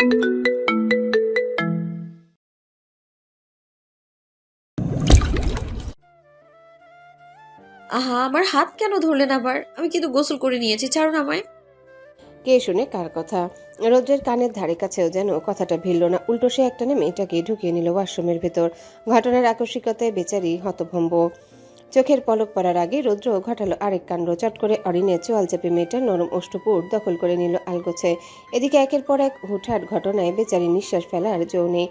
আহা, আমার হাত কেন ধরলেন আবার? আমি কিন্তু গোসল করে নিয়েছি, ছাড়ুন আমায়। কে শুনে কার কথা? রৌদ্রের কানের ধারে কাছেও যেন কথাটা ভিড়ল না, উল্টো সে একটানে মেয়েটাকে ঢুকিয়ে নিল ওয়াশরুমের ভেতর। ঘটনার আকস্মিকতায় বেচারি হতভম্ব। চোখের পলক পড়ার আগে রৌদ্র ঘটালো আরেক কাণ্ড। চট করে অরিনের চোয়াল চেপে মেয়েটার নরম ওষ্ঠপুট দখল করে নিল আলগোছে। এদিকে একের পর এক হুটহাট ঘটনায় বেচারি নিঃশ্বাস ফেলার জো নেই।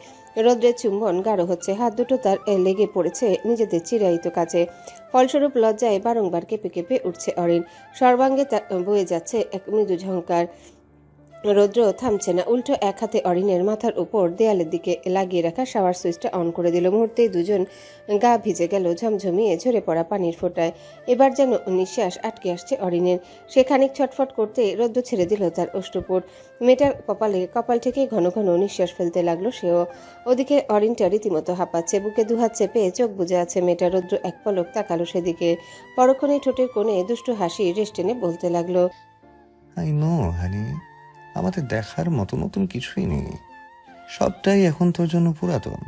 রৌদ্রের চুম্বন গাঢ় হচ্ছে, হাত দুটো তার লেগে পড়েছে নিজেদের চিরায়িত কাজে। ফলস্বরূপ লজ্জায় বারংবার কেঁপে কেঁপে উঠছে অরিন। সর্বাঙ্গে বয়ে যাচ্ছে এক মৃদু ঝংকার। রৌদ্র থামছে না, উল্টো এক হাতে অরিনের মাথার উপর দেয়ালের দিকে লাগিয়ে রাখা শাওয়ার সুইচটা অন করে দিল। মুহূর্তেই দুজন গা ভিজে গেল ঝমঝমিয়ে ঝরে পড়া পানির ফোঁটায়। এবার যেন নিঃশ্বাস আটকে আসছে অরিনের। সে খানিক ছটফট করতে রৌদ্র ছেড়ে দিল তার ওষ্ঠপুট। মেয়েটার কপাল থেকে ঘন ঘন নিঃশ্বাস ফেলতে লাগলো সেও। ওদিকে অরিনটা রীতিমতো হাঁপাচ্ছে, বুকে দুহাত চেপে চোখ বুজে আছে মেয়েটা। রৌদ্র এক পলক তাকালো সেদিকে। পরক্ষণে ঠোঁটের কোণে দুষ্টু হাসি রেশ টেনে বলতে লাগলো, আই নো হানি, আমাদের দেখার মতো নতুন কিছুই নেই, সবটাই এখন তোর জন্য পুরাতন।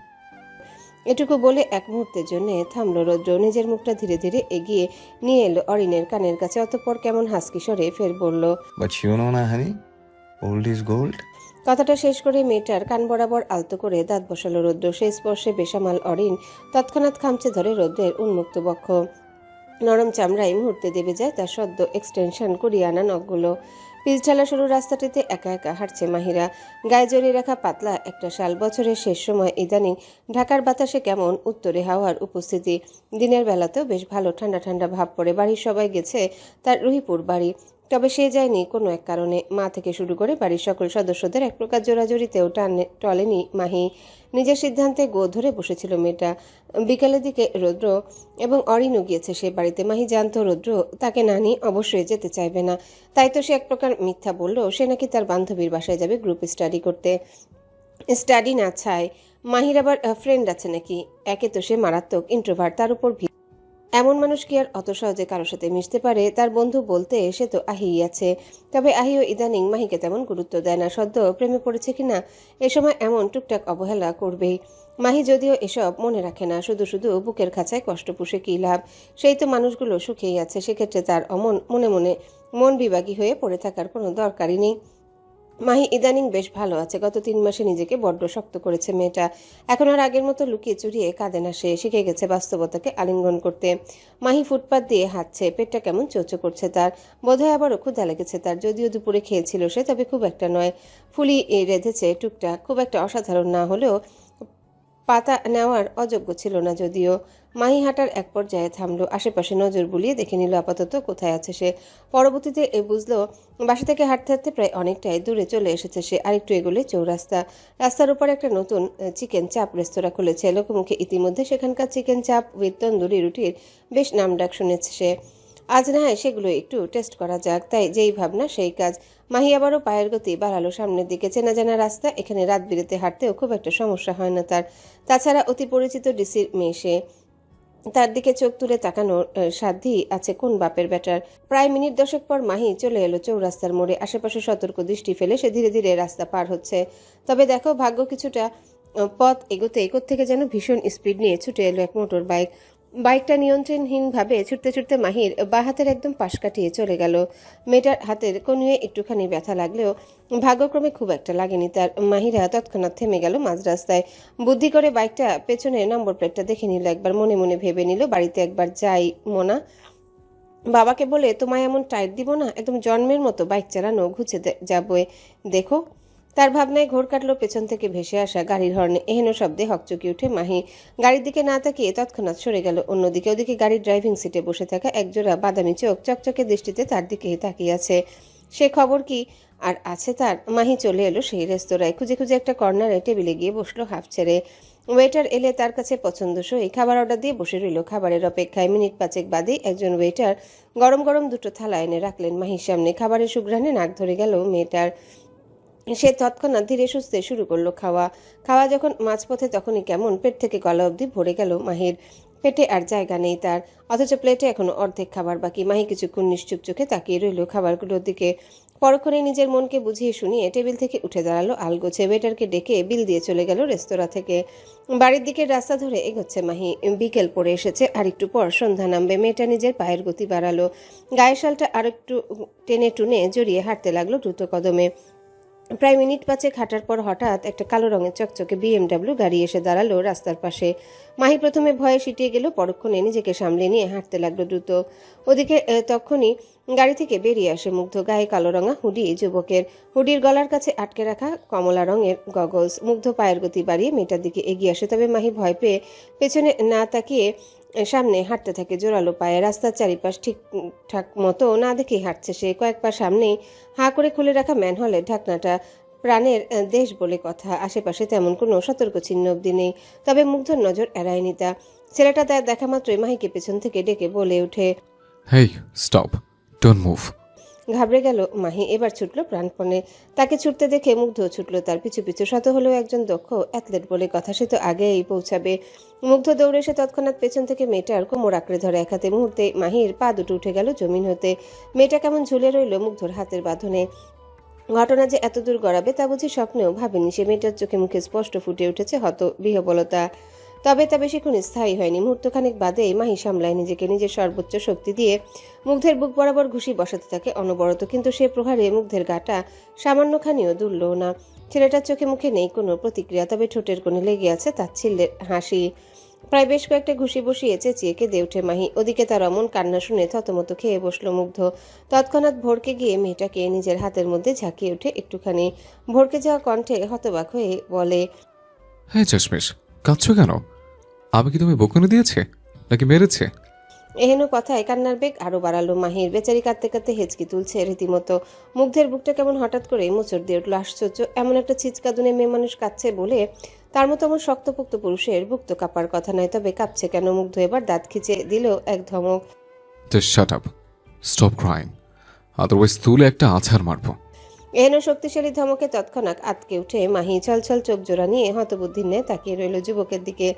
এটুকু বলে এক মুহূর্তের জন্য থামল রৌদ্র। নিজের মুখটা ধীরে ধীরে এগিয়ে নিয়ে এলো অরিনের কানের কাছে। অতঃপর কেমন হাসকি স্বরে ফের বলল, বাট ইউ নো না হানি, ওল্ড ইজ গোল্ড। কথাটা শেষ করে মেয়েটার কান বরাবর আলতো করে দাঁত বসালো রৌদ্র। সেই স্পর্শে বেসামাল অরিন তৎক্ষণাৎ খামচে ধরে রৌদ্রের উন্মুক্ত বক্ষ। নরম চামড়ায় মুহূর্তে দেবে যায় তার সদ্য এক্সটেনশন করিয়ে আনা নখগুলো। পিচঢালা সরু রাস্তাটিতে একা একা হাঁটছে মাহিরা। গায়ে জড়িয়ে রাখা পাতলা একটা শাল। বছরের শেষ সময় ইদানিং ঢাকার বাতাসে কেমন উত্তরে হাওয়ার উপস্থিতি। দিনের বেলাতেও বেশ ভালো ঠান্ডা ঠান্ডা ভাব পড়ে। বাড়ির সবাই গেছে তার রুহিপুর বাড়ি, তবে সে যায়নি কোনো এক কারণে। মা থেকে শুরু করে বাড়ির সকল সদস্যদের এক প্রকার জোরাজুরিতেও টলেনি মাহি। নিজের সিদ্ধান্তে গো ধরে বসেছিল মেয়েটা। বিকালের দিকে রৌদ্র এবং অরিনও গিয়েছে সে বাড়িতে। মাহি জানতো রৌদ্র তাকে না নিয়ে অবশ্যই যেতে চাইবে না, তাই তো সে এক প্রকার মিথ্যা বলল সে নাকি তার বান্ধবীর বাসায় যাবে গ্রুপ স্টাডি করতে। স্টাডি না ছাই, মাহির আবার ফ্রেন্ড আছে নাকি? একে তো সে মারাত্মক ইন্ট্রোভার্ট, তার উপর এমন মানুষ কি আর অত সহজে কারোর সাথে মিশতে পারে? তার বন্ধু বলতে সে তো আহিই আছে, তবে আহিও ইদানিং মাহিকে তেমন গুরুত্ব দেয় না। সদ্য প্রেমে পড়েছে কিনা এ সময় এমন টুকটাক অবহেলা করবেই। মাহি যদিও এসব মনে রাখে না, শুধু শুধু বুকের খাঁচায় কষ্ট পুষে কী লাভ? সেই তো মানুষগুলো সুখেই আছে, সেক্ষেত্রে তার মনে মনে মন বিভাগী হয়ে পড়ে থাকার কোনো দরকারই নেই। মাহি ইদানিং বেশ ভালো আছে। গত 3 মাসে নিজেকে বড্ড শক্ত করেছে মেয়েটা। এখন আর আগের মতো লুকিয়ে চুরিয়ে কাঁদে না সে, শিখে গেছে বাস্তবতাকে আলিঙ্গন করতে। মাহি ফুটপাত দিয়ে হাঁটছে, পেটটা কেমন চোচো করছে তার। বোধহয় আবারও ক্ষুধা লেগেছে তার। যদিও দুপুরে খেয়েছিল সে, তবে খুব একটা নয়। ফুলি রেঁধেছে টুকটাক, খুব একটা অসাধারণ না হলেও পাতা নেওয়ার অযোগ্য ছিল না যদিও। মাহি হাঁটার এক পর্যায়ে থামলো, আশেপাশে নজর বুলিয়ে দেখে নিল আপাতত কোথায় আছে সে। পরবর্তীতে বুঝলো বাসা থেকে হাঁটতে হাঁটতে প্রায় অনেকটাই দূরে চলে এসেছে সে। আরেকটু এগোলে চৌরাস্তা। রাস্তার উপর একটা নতুন চিকেন চাপ রেস্তোরাঁ খুলেছে লোকমুখে ইতিমধ্যে। সেখানকার চিকেন চাপ উইথ তন্দুরি রুটির বেশ নামডাক শুনেছে সে। আজ না হয় সেগুলো একটু টেস্ট করা যাক, তাই যেই ভাবনা সেই কাজ। মাহি আবারও পায়ের গতি বাড়ালো সামনের দিকে। চেনা জানা রাস্তা, এখানে রাত বিরেতে হাঁটতেও খুব একটা সমস্যা হয় না তার। তাছাড়া অতি পরিচিত ডিসির মেয়ে সে, তার দিকে চোখ তুলে তাকানোর সাধ্যই আছে কোন বাপের বেটার। প্রায় মিনিট 10 পর মাহি চলে এলো চৌরাস্তার মোড়ে। আশেপাশে সতর্ক দৃষ্টি ফেলে সে ধীরে ধীরে রাস্তা পার হচ্ছে। তবে দেখো ভাগ্য কিছুটা পথ এগোতে থেকে যেন ভীষণ স্পিড নিয়ে ছুটে এলো এক মোটর বাইক। বাইকটা নিয়ন্ত্রণহীনভাবে ছুটতে ছুটতে মাহির বাঁ হাতের একদম পাশ কাটিয়ে চলে গেল। মেয়েটার হাতের কনুয়ে একটুখানি ব্যথা লাগলেও ভাগ্যক্রমে খুব একটা লাগেনি তার। মাহিরা তৎক্ষণাৎ থেমে গেল মাঝ রাস্তায়। বুদ্ধি করে বাইকটা পেছনে নম্বর প্লেটটা দেখে নিল একবার। মনে মনে ভেবে নিল, বাড়িতে একবার যাই মোনা, বাবাকে বলে তোমায় এমন টাইট দিব না, একদম জন্মের মতো বাইক চালানো ঘুচে যাবে দেখো। তার ভাবনায় ঘোর কাটলো পেছন থেকে ভেসে আসা গাড়ির হর্নে এহেন শব্দে হকচকি উঠে মাহি। গাড়ির দিকে না তাকিয়ে তৎক্ষণাৎ সরে গেল অন্যদিকে। ওদিকে গাড়ির ড্রাইভিং সিটে বসে থাকা একজোড়া বাদামি চোখ চকচকে দৃষ্টিতে তার দিকেই তাকিয়ে আছে। সে খবর কি আর আছে তার? মাহি চলে এলো সেই রেস্তোরাঁয়। খুঁজে খুঁজে একটা কর্নারে টেবিলে গিয়ে বসলো হাফ ছেড়ে। ওয়েটার এলে তার কাছে পছন্দসই খাবার অর্ডার দিয়ে বসে রইল খাবারের অপেক্ষায়। মিনিট 5 বাদেই একজন ওয়েটার গরম গরম দুটো থালা এনে রাখলেন মাহির সামনে। খাবারের সুঘ্রাণে নাক ধরে গেল মেয়েটার। সে তৎক্ষণাৎ ধীরে সুস্থে শুরু করলো খাওয়া যখন মাঝপথে তখনই কেমন পেট থেকে গলা অবধি ভরে গেল মাহির। পেটে আর জায়গা নেই তার, অথচ প্লেটে এখনো অর্ধেক খাবার বাকি। মাহি কিছুক্ষণ নিশ্চুপ চোখে তাকিয়ে রইল খাবারগুলোর দিকে। পরক্ষণে নিজের মনকে বুঝিয়ে শুনিয়ে টেবিল থেকে উঠে দাঁড়ালো আলগোছে। ওয়েটারকে ডেকে বিল দিয়ে চলে গেল রেস্তোরাঁ থেকে। বাড়ির দিকের রাস্তা ধরে এগোচ্ছে মাহি। বিকেল পড়ে এসেছে, আর একটু পর সন্ধ্যা নামবে। মেয়েটা নিজের পায়ের গতি বাড়ালো, গায়ের শালটা আর একটু টেনে টুনে জড়িয়ে হাঁটতে লাগলো দ্রুত কদমে। প্রায় মিনিট পাঁচেক হাঁটার পর হঠাৎ একটা কালো রঙের চকচকে বিএমডাব্লিউ গাড়ি এসে দাঁড়ালো রাস্তার পাশে। মাহি প্রথমে ভয়ে সিটিয়ে গেল, পরক্ষণে নিজেকে সামলে নিয়ে হাঁটতে লাগলো দ্রুত। ওদিকে তখনই গাড়ি থেকে বেরিয়ে আসে মুগ্ধ। গায়ে কালো রঙা হুডি যুবকের, হুডির গলার কাছে আটকে রাখা কমলা রঙের গগলস। মুগ্ধ পায়ের গতি বাড়িয়ে মেয়েটার দিকে এগিয়ে আসে, তবে মাহি ভয় পেয়ে পেছনে না তাকিয়ে সামনে হাঁটতে থাকে জোরালো পায়ে। রাস্তার চারিপাশ ঠিকঠাক মতো না দেখেই হাঁটছে সে। কয়েক পা সামনেই হাঁ করে খুলে রাখা ম্যানহলের ঢাকনাটা। প্রাণের দেশ বলে কথা, আশেপাশে তেমন কোনো সতর্ক চিহ্ন অব্দি নেই। তবে মুগ্ধর নজর এড়ায়নি তা। ছেলেটা তার দেখা মাত্রই মাহিকে পেছন থেকে ডেকে বলে ওঠে, হেই স্টপ, ডোন্ট মুভ। ঘাবড়ে গেল মাহি, এবার ছুটল প্রাণপণে। তাকে ছুটতে দেখে মুগ্ধ ছুটল তার পিছু পিছু। শত হলেও একজন দক্ষ অ্যাথলেট বলে কথা, সে তো আগেই পৌঁছাবে। মুগ্ধ দৌড়ে এসে তৎক্ষণাৎ পেছন থেকে মেয়েটার কোমর আঁকড়ে ধরে এক হাতে। মুহূর্তে মাহির পা দুটো উঠে গেল জমিন হতে। মেয়েটা কেমন ঝুলে রইল মুগ্ধর হাতের বাঁধনে। ঘটনা যে এত দূর গড়াবে তা বুঝি স্বপ্নেও ভাবেনি সে। মেয়েটার চোখে মুখে স্পষ্ট ফুটে উঠেছে হত বিহবলতা। তবে তা বেশিক্ষণ স্থায়ী হয়নি। মুহূর্তখানেক বাদেই মাহি সামলায় নিজেকে। নিজের সর্বোচ্চ শক্তি দিয়ে মুগ্ধের বুক বরাবর ঘুষি বসাতে থাকে অনবরত, কিন্তু সে প্রহারে মুগ্ধের গাটা সামান্যখানিও দুলল না। ছেলেটার চোখে মুখে নেই কোনো প্রতিক্রিয়া, তবে ঠোঁটের কোণে লেগে আছে তাচ্ছিল্যের হাসি। প্রায় বেশ কয়েকটা ঘুষি বসিয়ে চেঁচিয়ে কেঁদে ওঠে মাহি। ওদিকে তার অমন কান্না শুনে থতমত খেয়ে বসল মুগ্ধ। তৎক্ষণাৎ ভরকে গিয়ে মেয়েটাকে নিজের হাতের মধ্যে ঝাঁকিয়ে ওঠে একটুখানি। ভরকে যাওয়া কণ্ঠে হতবাক হয়ে বলে, হ্যাঁ চশমিশ, কাঁদছো কেন? আমি কি তুমি বকুনি দিয়েছে নাকি মেরেছে? এহেন কথায় কান্নার বেগ আরো বাড়ালো মাহির। বেচারি কাঁদতে কাঁদতে হেঁচকি তুলছে রীতিমতো। মুগ্ধের বুকটা কেমন হঠাৎ করে মোচড় দিয়ে উঠল। আশ্চর্য, এমন একটা ছিচকাদুনে মেয়ে মানুষ কাঁদছে বলে তার মতো এমন শক্তপোক্ত পুরুষের বুক তো কাঁপার কথা নয়, তবে কাঁপছে কেন? মুগ্ধ এবার দাঁত খিচে দিল এক ধমক। Just shut up, stop crying, otherwise তুলে একটা আছাড় মারবো। এহেন শক্তিশালী ধমকে তৎক্ষণাৎ আতকে উঠে মাহি ছলছল চোখ জোড়া নিয়ে হতবুদ্ধির ন্যায় তাকিয়ে রইল যুবকের দিকে।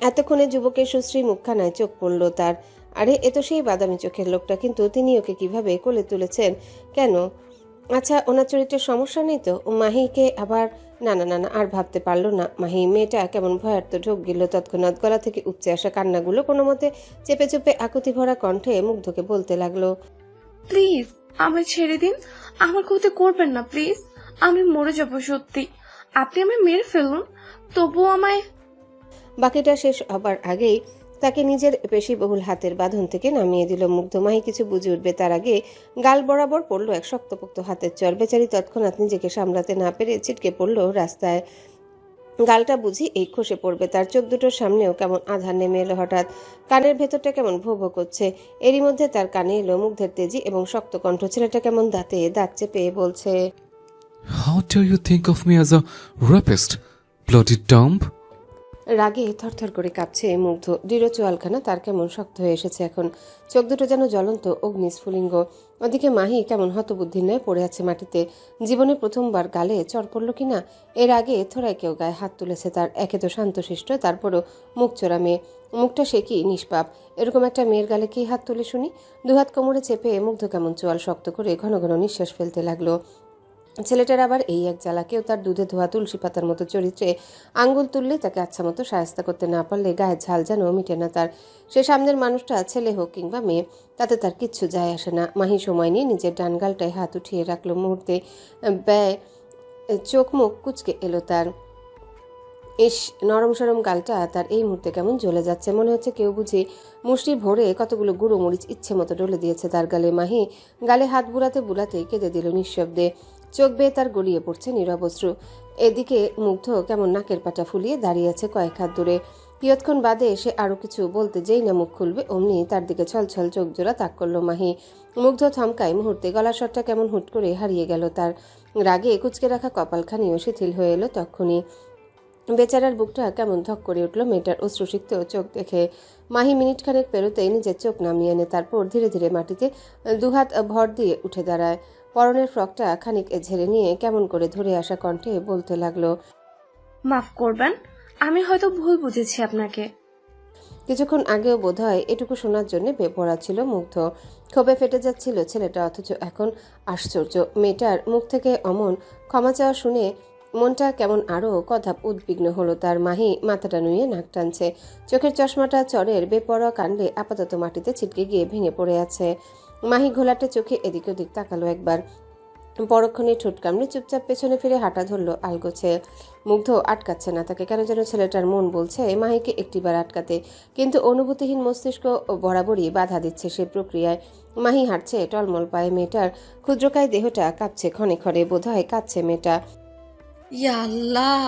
এতক্ষণে যুবকের সুশ্রী মুখখানায় চোখ পড়ল তার। আরে এ তো সেই বাদামি চোখের লোকটা, কিন্তু তিনি ওকে কিভাবে কোলে তুলেছেন? কেন? আচ্ছা, ওনার চরিত্রের সমস্যা নেই তো? মাহিকে আবার না না না না, আর ভাবতে পারল না মাহি। মেয়েটা কেমন ভয়ার্থ ঢোক গেল। তৎক্ষণাৎ গলা থেকে উপচে আসা কান্নাগুলো কোনো মতে চেপে চেপে আকুতি ভরা কণ্ঠে মুগ্ধকে বলতে লাগলো, প্লিজ আমায় ছেড়ে দিন, আমার ক্ষতি করবেন না প্লিজ। আমি মরে যাব সত্যি, আপনি আমায় মেরে ফেলুন, তবুও আমায়। বাকিটা শেষ হবার আগেই তাকে নিজের পেশিবহুল হাতের বাঁধন থেকে নামিয়ে দিল মুগ্ধ। মাহি কিছু বুঝে উঠবে তার আগে গাল বরাবর পড়ল এক শক্তপোক্ত হাতের চর। বেচারি তৎক্ষণাৎ নিজেকে সামলাতে না পেরে ছিটকে পড়ল রাস্তায়। গালটা বুঝি এই খসে পড়বে তার। চোখ দুটোর সামনেও কেমন আধার নেমে এলো হঠাৎ। কানের ভেতরটা কেমন ভো ভো করছে। এরই মধ্যে তার কানে এলো মুগ্ধের তেজি এবং শক্ত কণ্ঠ। ছেলেটা কেমন দাঁতে দাঁত চেপে বলছে, how do you think of me as a rapist, bloody dump? রাগে থরথর করে কাঁপছে মুগ্ধ। দৃঢ় চোয়ালখানা তার কেমন শক্ত হয়ে এসেছে এখন। চোখ দুটো যেন জ্বলন্ত অগ্নিস্ফুলিঙ্গ। ওদিকে মাহি কেমন হতবুদ্ধির ন্যায় পড়ে আছে মাটিতে। জীবনে প্রথমবার গালে চর পড়ল কিনা। এর আগে থোড়ায় কেউ গায়ে হাত তুলেছে তার। একে তো শান্তশিষ্ট, তারপরও মুখ চোরা মেয়ে। মুখটা সে কি নিষ্পাপ। এরকম একটা মেয়ের গালে কি হাত তুলে শুনি? দুহাত কোমরে চেপে মুগ্ধ কেমন চোয়াল শক্ত করে ঘন ঘন নিঃশ্বাস ফেলতে লাগলো। ছেলেটার আবার এই এক জ্বালা। কেউ তার দুধে ধোয়া তুলসী পাতার মতো চরিত্রে আঙ্গুল তুললে তাকে আচ্ছা মতো সায়স্তা করতে না পারলে গায়ের ঝাল যেন মিটে না তার। সে সামনের মানুষটা ছেলে হোক কিংবা মেয়ে, তাতে তার কিচ্ছু যায় আসে না। মাহি সময় নিয়ে নিজের ডান গালটায় হাত উঠিয়ে রাখলো। মুহূর্তে ব্যয় চোখ মুখ কুচকে এলো তার। ইস, নরম সরম গালটা তার এই মুহূর্তে কেমন জ্বলে যাচ্ছে। মনে হচ্ছে কেউ বুঝি মুষ্টি ভরে কতগুলো গুঁড়ো মরিচ ইচ্ছে মতো ডলে দিয়েছে তার গালে। মাহি গালে হাত বুলাতে বুলাতে কেঁদে দিল নিঃশব্দে। চোখ বেয়ে তার গড়িয়ে পড়ছে নীরব অশ্রু। এদিকে মুগ্ধ কেমন নাকের পাটা ফুলিয়ে দাঁড়িয়ে আছে কয়েক হাত দূরে। কিয়ৎক্ষণ বাদে এসে আরো কিছু বলতে যেই না মুখ খুলবে অমনি তার দিকে ছলছল চোখ জোড়া তাক করলো মাহি। মুগ্ধ থমকায় মুহূর্তে। গলার স্বরটা কেমন হুট করে হারিয়ে গেল তার। রাগে কুচকে রাখা কপালখানিও শিথিল হয়ে এলো তক্ষুনি। বেচারার বুকটা কেমন ধক করে উঠল মেয়েটার অশ্রুসিক্ত চোখ দেখে। মাহি মিনিট খানেক পেরোতেই নিজের চোখ নামিয়ে এনে তারপর ধীরে ধীরে মাটিতে দুহাত ভর দিয়ে উঠে দাঁড়ায়। পরনের ফ্রকটা খানিক ঝেড়ে নিয়ে কেমন করে ধরে আসা কণ্ঠে বলতে লাগলো, মাফ করবেন, আমি হয়তো ভুল বুঝেছি আপনাকে। কিছুক্ষণ আগেও বোধহয় এটুকু শোনার জন্য বেপরা ছিল মুগ্ধ। ক্ষোভে ফেটে যাচ্ছিল ছেলেটা, অথচ এখন আশ্চর্য। মেয়েটার মুখ থেকে অমন ক্ষমা চাওয়া শুনে মনটা কেমন আরও কদাপ উদ্বিগ্ন হলো তার। মাহি মাথাটা নুয়ে নাক টানছে। চোখের চশমাটা চরের বেপরোয়া কাণ্ডে আপাতত মাটিতে ছিটকে গিয়ে ভেঙে পড়ে আছে। মাহি ঘোলাটে চোখে এদিক ওদিক তাকালো একবার, পরক্ষণে ঠোঁট কামড়ে চুপচাপ পেছনে ফিরে হাঁটা ধরলো আলগোছে। মুগ্ধ আটকাচ্ছে না তাকে, কেন যেন ছেলেটার মন বলছে মাহিকে একটিবার আটকাতে, কিন্তু অনুভূতিহীন মস্তিষ্ক বরাবরই বাধা দিচ্ছে সে প্রক্রিয়ায়। মাহি হাঁটছে টলমল পায়ে, মেয়েটার ক্ষুদ্রকায় দেহটা কাঁপছে ক্ষণে ক্ষণে, বোধহয় কাঁদছে মেয়েটা। ইয়া আল্লাহ,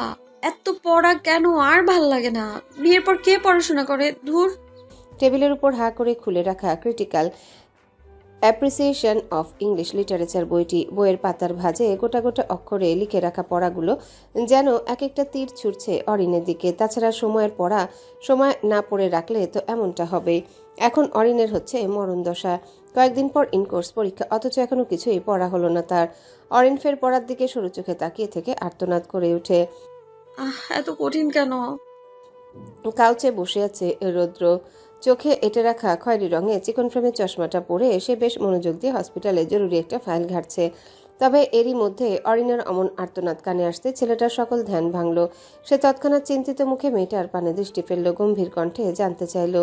এত পড়া কেন? আর ভাল লাগে না। বিয়ের পর কে পড়াশোনা করে? ধুর। টেবিলের উপর হা করে খুলে রাখা critical appreciation of English literature বইটি, বইয়ের পাতার ভাঁজে গোটা গোটা অক্ষরে লিখে রাখা পড়াগুলো যেন এক একটা তীর ছুটছে অরিনের দিকে। তাছাড়া সময়ের পড়া সময় না পড়ে রাখলে তো এমনটা হবেই। এখন অরিনের হচ্ছে মরণ দশা, কয়েকদিন পর ইনকোর্স পরীক্ষা, অথচ এখনো কিছুই পড়া হলো না তার। অরিন ফের পড়ার দিকে সরু চোখে তাকিয়ে থেকে আর্তনাদ করে ওঠে। এত কঠিন কেন? কাউচে বসে আছে রৌদ্র, চোখে এঁটে রাখা খয়েরি রঙে চিকন ফ্রেমের চশমাটা পরে সে বেশ মনোযোগ দিয়ে হসপিটালে জরুরি একটা ফাইল ঘাটছে। তবে এরই মধ্যে অরিনের অমন আর্তনাদ কানে আসতে ছেলেটার সকল ধ্যান ভাঙল। সে তৎক্ষণাৎ চিন্তিত মুখে মেয়েটার পানে দৃষ্টি ফেলল, গম্ভীর কণ্ঠে জানতে চাইল।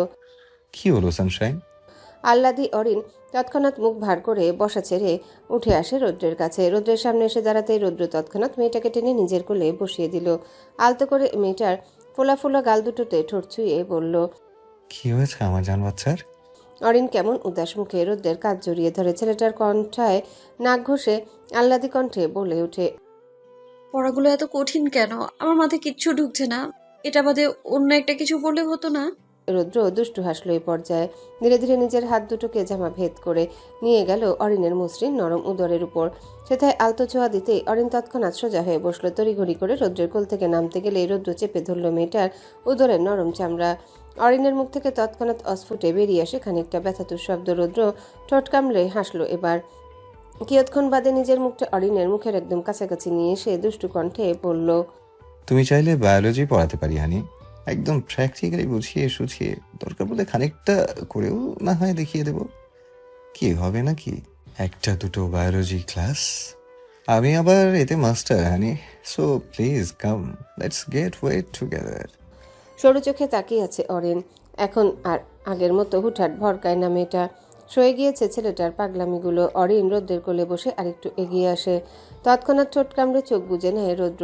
কি হলো সানশাইন? আহ্লাদি অরিন তৎক্ষণাৎ মুখ ভার করে বসা ছেড়ে উঠে আসে রৌদ্রের কাছে। রৌদ্রের সামনে এসে দাঁড়াতেই রৌদ্র তৎক্ষণাৎ মেয়েটাকে টেনে নিজের কোলে বসিয়ে দিল। আলতো করে মেয়েটার ফোলা ফোলা গাল দুটোতে ঠোঁট ছুঁয়ে বলল, কি হয়েছে আমার জান বাচ্চার? অরিন কেমন উদাস মুখে রৌদ্রের কাজ জড়িয়ে ধরে। ছেলেটার কণ্ঠায় নাক ঘষে আহ্লাদি কণ্ঠে বলে ওঠে, পড়াগুলো এত কঠিন কেন? আমার মাথায় কিচ্ছু ঢুকছে না। এটা বাদে অন্য একটা কিছু বললে হতো না? রৌদ্র দুষ্টু হাসল এই পর্যায়ে। ধীরে ধীরে নিজের হাত দুটোকে জামা ভেদ করে নিয়ে গেল অরিনের মসৃণ নরম উদরের উপর। সেথায় আলতো ছোঁয়া দিতেই অরিন তৎক্ষণাৎ সোজা হয়ে বসলো। তড়িঘড়ি করে রৌদ্রের কোল থেকে নামতে গেলে রৌদ্র চেপে ধরল মেয়েটার উদরের নরম চামড়া। অরিনের মুখ থেকে তৎক্ষণাৎ অস্ফুটে বেরিয়ে আসে খানিকটা ব্যথাতুর শব্দ। রৌদ্র ঠোঁট কামড়ে হাসলো এবার। কিয়ৎক্ষণ বাদে নিজের মুখটা অরিনের মুখের একদম কাছাকাছি নিয়ে এসে দুষ্টু কণ্ঠে বলল, তুমি চাইলে বায়োলজি পড়াতে পারি হানি, একদম প্র্যাকটিক্যালি বুঝিয়ে সুঝিয়ে, দরকার বলে খানিকটা করেও না হয় দেখিয়ে দেব। কি হবে নাকি একটা দুটো বায়োলজি ক্লাস? আমি আবার এতে master honey, so please come, let's get wet together. সরু চোখে তাকিয়ে আছে অরিন। এখন আর আগের মতো হুটহাট ভরকায় না মেয়েটা, সয়ে গিয়েছে ছেলেটার পাগলামিগুলো। অরিন রৌদ্রের কোলে বসে আরেকটু এগিয়ে আসে। তৎক্ষণাৎ ঠোঁট কামড়ে চোখ বুজে নেয় রৌদ্র।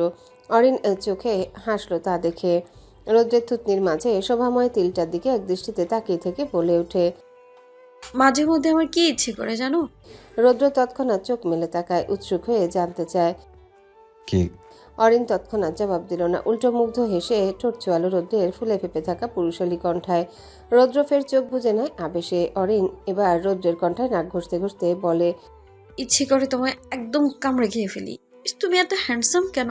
অরিন চোখে হাসলো তা দেখে। রৌদ্রের থুতনির মাঝে শোভাময় তিলটার দিকে এক দৃষ্টিতে তাকিয়ে থেকে বলে ওঠে, মাঝে মধ্যে আমার কি ইচ্ছে করে জানো? রৌদ্র তৎক্ষণাৎ চোখ মেলে তাকায়, উৎসুক হয়ে জানতে চায়। কি? অরিন তৎক্ষণাৎ জবাব দিল না, উল্টো মুগ্ধ হেসে ঠোঁট চোয়ালো রৌদ্রের ফুলে ফেপে থাকা পুরুষালী কণ্ঠায়। রৌদ্র ফের চোখ বুজে নেয় আবেশে। অরিন এবার রৌদ্রের কণ্ঠায় নাক ঘষতে ঘষতে বলে, ইচ্ছে করে তোমায় একদম কামড়ে খেয়ে ফেলি। ইস, তুমি এত হ্যান্ডসাম কেন?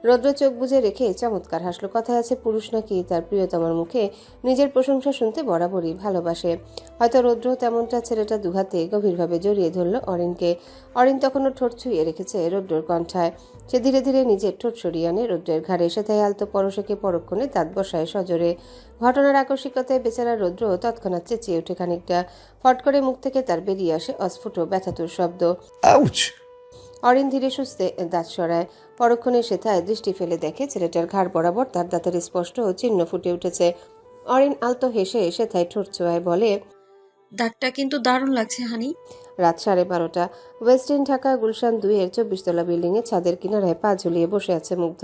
রৌদ্র চোখ বুজে রেখে চমৎকার হাসলো। কথায় আছে পুরুষ নাকি তার প্রিয়তমার মুখে নিজের প্রশংসা শুনতে বরাবরই ভালোবাসে। হয়তো রৌদ্র তেমনটা। ছেলেটা দুহাতে গভীরভাবে জড়িয়ে ধরল অরিনকে। অরিন তখনও ঠোঁট ছুঁয়ে রেখেছে রৌদ্রর কণ্ঠায়। সে ধীরে ধীরে নিজের ঠোঁট সরিয়ে আনে রৌদ্রের ঘাড়ে। সেথায় আলতো পরশেকে পরক্ষণে দাঁত বসায় সজোরে। ঘটনার আকস্মিকতায় বেচারা রৌদ্র তৎক্ষণাৎ চেঁচিয়ে ওঠে খানিকটা। ফট করে মুখ থেকে তার বেরিয়ে আসে অস্ফুট ব্যথাতুর শব্দ। আউচ! অরিন ধীরে সুস্থে দাঁত সরায়। পরক্ষণে সেথায় দৃষ্টি ফেলে দেখে ছেলেটার ঘাড় বরাবর তার দাঁতের স্পষ্ট চিহ্ন ফুটে উঠেছে। অরিন আলতো হেসে সেথায় ঠোঁট ছোঁয়ায় বলে, দাগটা কিন্তু দারুণ লাগছে হানি। রাত 12:30। ওয়েস্ট ইন্ড ঢাকা গুলশান 2-এর 24 তলা বিল্ডিংয়ে ছাদের কিনারায় পা ঝুলিয়ে বসে আছে মুগ্ধ।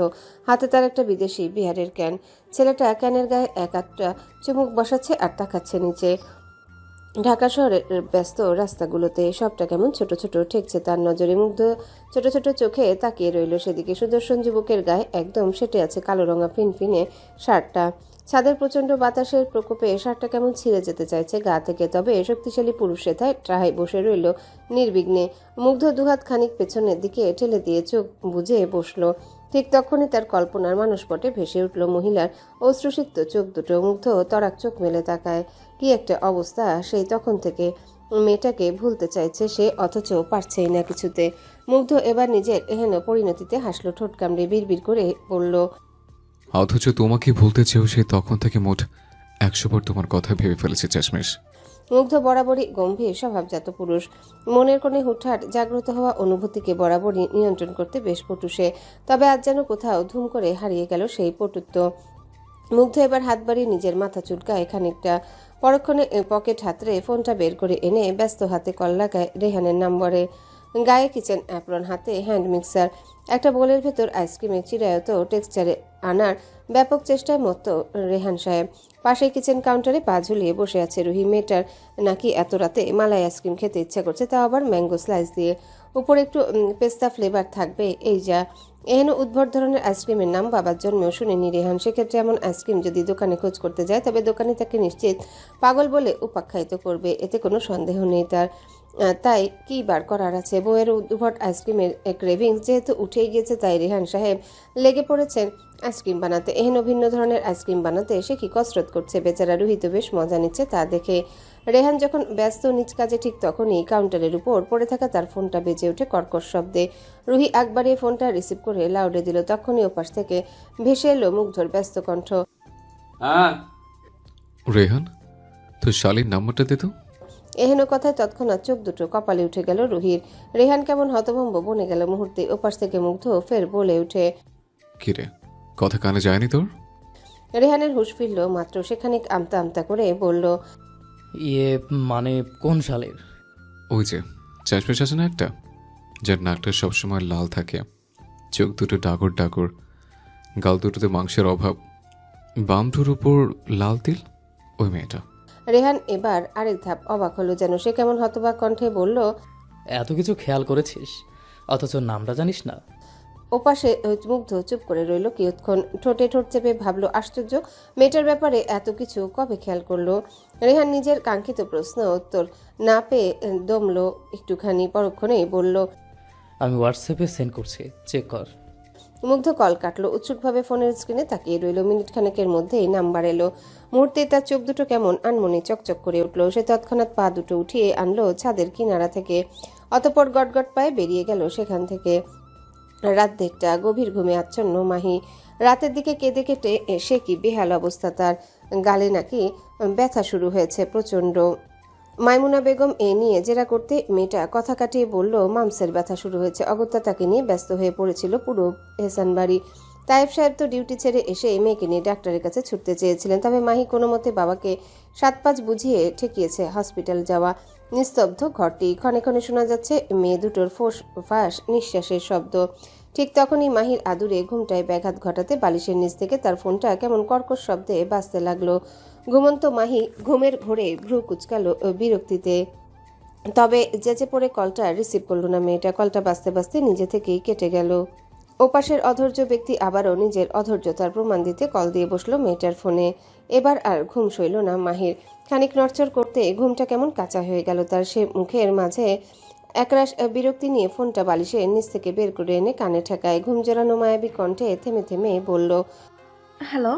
হাতে তার একটা বিদেশি বিয়ারের ক্যান। ছেলেটা ক্যানের গায়ে এক আধটা চুমুক বসাচ্ছে আর তাকাচ্ছে নিচে। ঢাকা শহরের ব্যস্ত রাস্তাগুলোতে সবটা কেমন ছোট ছোট ঠেকছে তার নজরে। মুগ্ধ ছোট ছোট চোখে তাকিয়ে রইল সেদিকে। সুদর্শন যুবকের গায়ে একদম সেটে আছে কালো রঙা ফিনফিনে শার্টটা। ছাদের প্রচণ্ড বাতাসের প্রকোপে শার্টটা কেমন ছিঁড়ে যেতে চাইছে গা থেকে। তবে শক্তিশালী পুরুষ সেথায় ট্রাহায় বসে রইল নির্বিঘ্নে। মুগ্ধ দুহাত খানিক পেছনের দিকে ঠেলে দিয়ে চোখ বুজে বসলো। ঠিক তখনই তার কল্পনার মানসপটে ভেসে উঠল মহিলার অশ্রুসিক্ত চোখ দুটো। মুগ্ধ তরাক চোখ মেলে তাকায়। কি একটা অবস্থা! সেই তখন থেকে মেয়েটাকে ভুলতে চাইছে সে, অথচ পারছেই না কিছুতে। মুগ্ধ এবার নিজের এহেন পরিণতিতে হাসলো ঠোঁট কামড়ে। বিড়বিড় করে বলল, অথচ তোমাকে ভুলতে চেয়েও সে তখন থেকে মোট 100 বার তোমার কথা ভেবে ফেলেছি চেশমেশ। মুগ্ধ বরাবরই গম্ভীর স্বভাবজাত পুরুষ। মনের কোণে হুটহাট জাগ্রত হওয়া অনুভূতিকে বরাবরই নিয়ন্ত্রণ করতে বেশ পটু সে। তবে আজ যেন কোথাও ধুম করে হারিয়ে গেল সেই পটুত্ব। মুগ্ধ এবার হাত বাড়িয়ে নিজের মাথা চুলকায় খানিকটা। পরক্ষণে পকেট হাতড়ে ফোনটা বের করে এনে ব্যস্ত হাতে কল লাগায় রেহানের নম্বরে। গায়ে কিচেন অ্যাপ্রন, হাতে হ্যান্ড মিক্সার। একটা বোলের ভেতর আইসক্রিমের চিরায়ত টেক্সচারে আনার ব্যাপক চেষ্টায় মতো রেহান সাহেব। পাশে কিচেন কাউন্টারে পা ঝুলিয়ে বসে আছে রুহি। মেয়েটার নাকি এত রাতে মালাই আইসক্রিম খেতে ইচ্ছা করছে, তাও আবার ম্যাঙ্গো স্লাইস দিয়ে। উপরে একটু পেস্তা ফ্লেভার থাকবে, এই যা। এহেন উদ্ভট ধরনের আইসক্রিমের নাম বাবার জন্মেও শুনেনি রেহান। সেক্ষেত্রে এমন আইসক্রিম যদি দোকানে খোঁজ করতে যায়, তবে দোকানি তাকে নিশ্চিত পাগল বলে উপাখ্যায়িত করবে, এতে কোনো সন্দেহ নেই তার। তাই কি বার করার আছে? বউয়ের উদ্ভট আইসক্রিমের ক্রেভিংস যেহেতু উঠেই গিয়েছে, তাই রেহান সাহেব লেগে পড়েছেন আইসক্রিম বানাতে। এহেন ভিন্ন ধরনের আইসক্রিম বানাতে সে কি কসরত করছে। বেচারা রুহি তো বেশ মজা নিচ্ছে তা দেখে। রেহান যখন ব্যস্ত নিজ কাজে, ঠিক তখনই কাউন্টারের উপর পড়ে থাকা তার ফোনটা বেজে ওঠে কর্কশ শব্দে। রুহি একবারে ফোনটা রিসিভ করে লাউডে দিল। তখনই ওপাশ থেকে ভেসে এলো মুগ্ধর ব্যস্ত কণ্ঠ। রেহান, তোর শালীর নাম্বারটা দে তো। এহেন কথায় তৎক্ষণাৎ চোখ দুটো কপালে উঠে গেল রুহির। রেহান কেমন হতভম্ব বনে গেল মুহূর্তে। ওপাশ থেকে মুগ্ধ ফের বলে ওঠে, কিরে, কথা কানে যায়নি তোর? রেহানের হুঁশ ফিরল মাত্র। সে খানিক আমতা আমতা করে বলল, ইয়ে মানে কোন শালের? ওই যে চেশমেশ আছে না একটা, যার নাকটা সবসময় লাল থাকে, চোখ দুটো ডাগর ডাগর, গাল দুটোতে মাংসের অভাব, বাম ঠোঁর উপর লাল তিল, ওই মেয়েটা। রেহান এবার আরেক ধাপ অবাক হলো যেন। সে কেমন হতবাক কণ্ঠে বলল, এত কিছু খেয়াল করেছিস অথচ নামটা জানিস না? ওপাশে মুগ্ধ চুপ করে রইল কিয়ৎক্ষণ। ঠোঁটে ঠোঁট চেপে ভাবলো, আশ্চর্য, মেয়েটার ব্যাপারে এত কিছু কবে খেয়াল করলো। রেহান নিজের কাঙ্ক্ষিত প্রশ্ন উত্তর না পেয়ে দমলো একটুখানি। পরক্ষণেই বলল, আমি হোয়াটসঅ্যাপে সেন্ড করছি, চেক কর। মুগ্ধ কল কাটলো। উৎসুকভাবে ফোনের স্ক্রিনে তাকিয়ে রইল। মিনিট খানেকের মধ্যেই নাম্বার এলো। মুহূর্তে তার চোখ দুটো কেমন আনমনে চকচক করে উঠল। সে তৎক্ষণাৎ পা দুটো উঠিয়ে আনলো ছাদের কিনারা থেকে। অতঃপর গটগট পায়ে বেরিয়ে গেল সেখান থেকে। রাত 1:30, গভীর ঘুমে আচ্ছন্ন মাহি। রাতের দিকে কেঁদে কেটে সে কি বেহাল অবস্থা তার। গালে নাকি ব্যথা শুরু হয়েছে প্রচণ্ড। মাইমুনা বেগম এ নিয়ে জেরা করতে মেয়েটা কথা কাটিয়ে বলল, মামসের ব্যথা শুরু হয়েছে। অগত্যা তাকে নিয়ে ব্যস্ত হয়ে পড়েছিল পুরো এহসান বাড়ি। তায়েব সাহেব তো ডিউটি ছেড়ে এসে মেয়েকে নিয়ে ডাক্তারের কাছে ছুটতে চেয়েছিলেন, তবে মাহি কোনো মতে বাবাকে 7-5 বুঝিয়ে ঠেকিয়েছে হসপিটাল যাওয়া। নিস্তব্ধ ঘরটি। ক্ষণে ক্ষণে শোনা যাচ্ছে মেয়ে দুটোর ফোঁস ফাঁস নিঃশ্বাসের শব্দ। ঠিক তখনই মাহির আদুরে ঘুমটায় ব্যাঘাত ঘটাতে বালিশের নিচ থেকে তার ফোনটা কেমন কর্কশ শব্দে বাজতে লাগলো। ঘুমন্ত মাহি ঘুমের ঘোরে ভ্রু কুচকালো বিরক্তিতে। তবে যেচে পড়ে কলটা রিসিভ করলো না মেয়েটা। কলটা বাজতে বাজতে নিজে থেকেই কেটে গেল। ওপাশের অধৈর্য ব্যক্তি আবারও নিজের অধৈর্যতার প্রমাণ দিতে কল দিয়ে বসলো মেয়েটার ফোনে। এবার আর ঘুম সইল না মাহির। খানিক নড়চড় করতে ঘুমটা কেমন কাঁচা হয়ে গেল তার। সে মুখের মাঝে একরাশ বিরক্তি নিয়ে ফোনটা বালিশের নিচ থেকে বের করে এনে কানে ঠেকায়। ঘুম জড়ানো মায়াবী কণ্ঠে থেমে থেমে বলল, হ্যালো।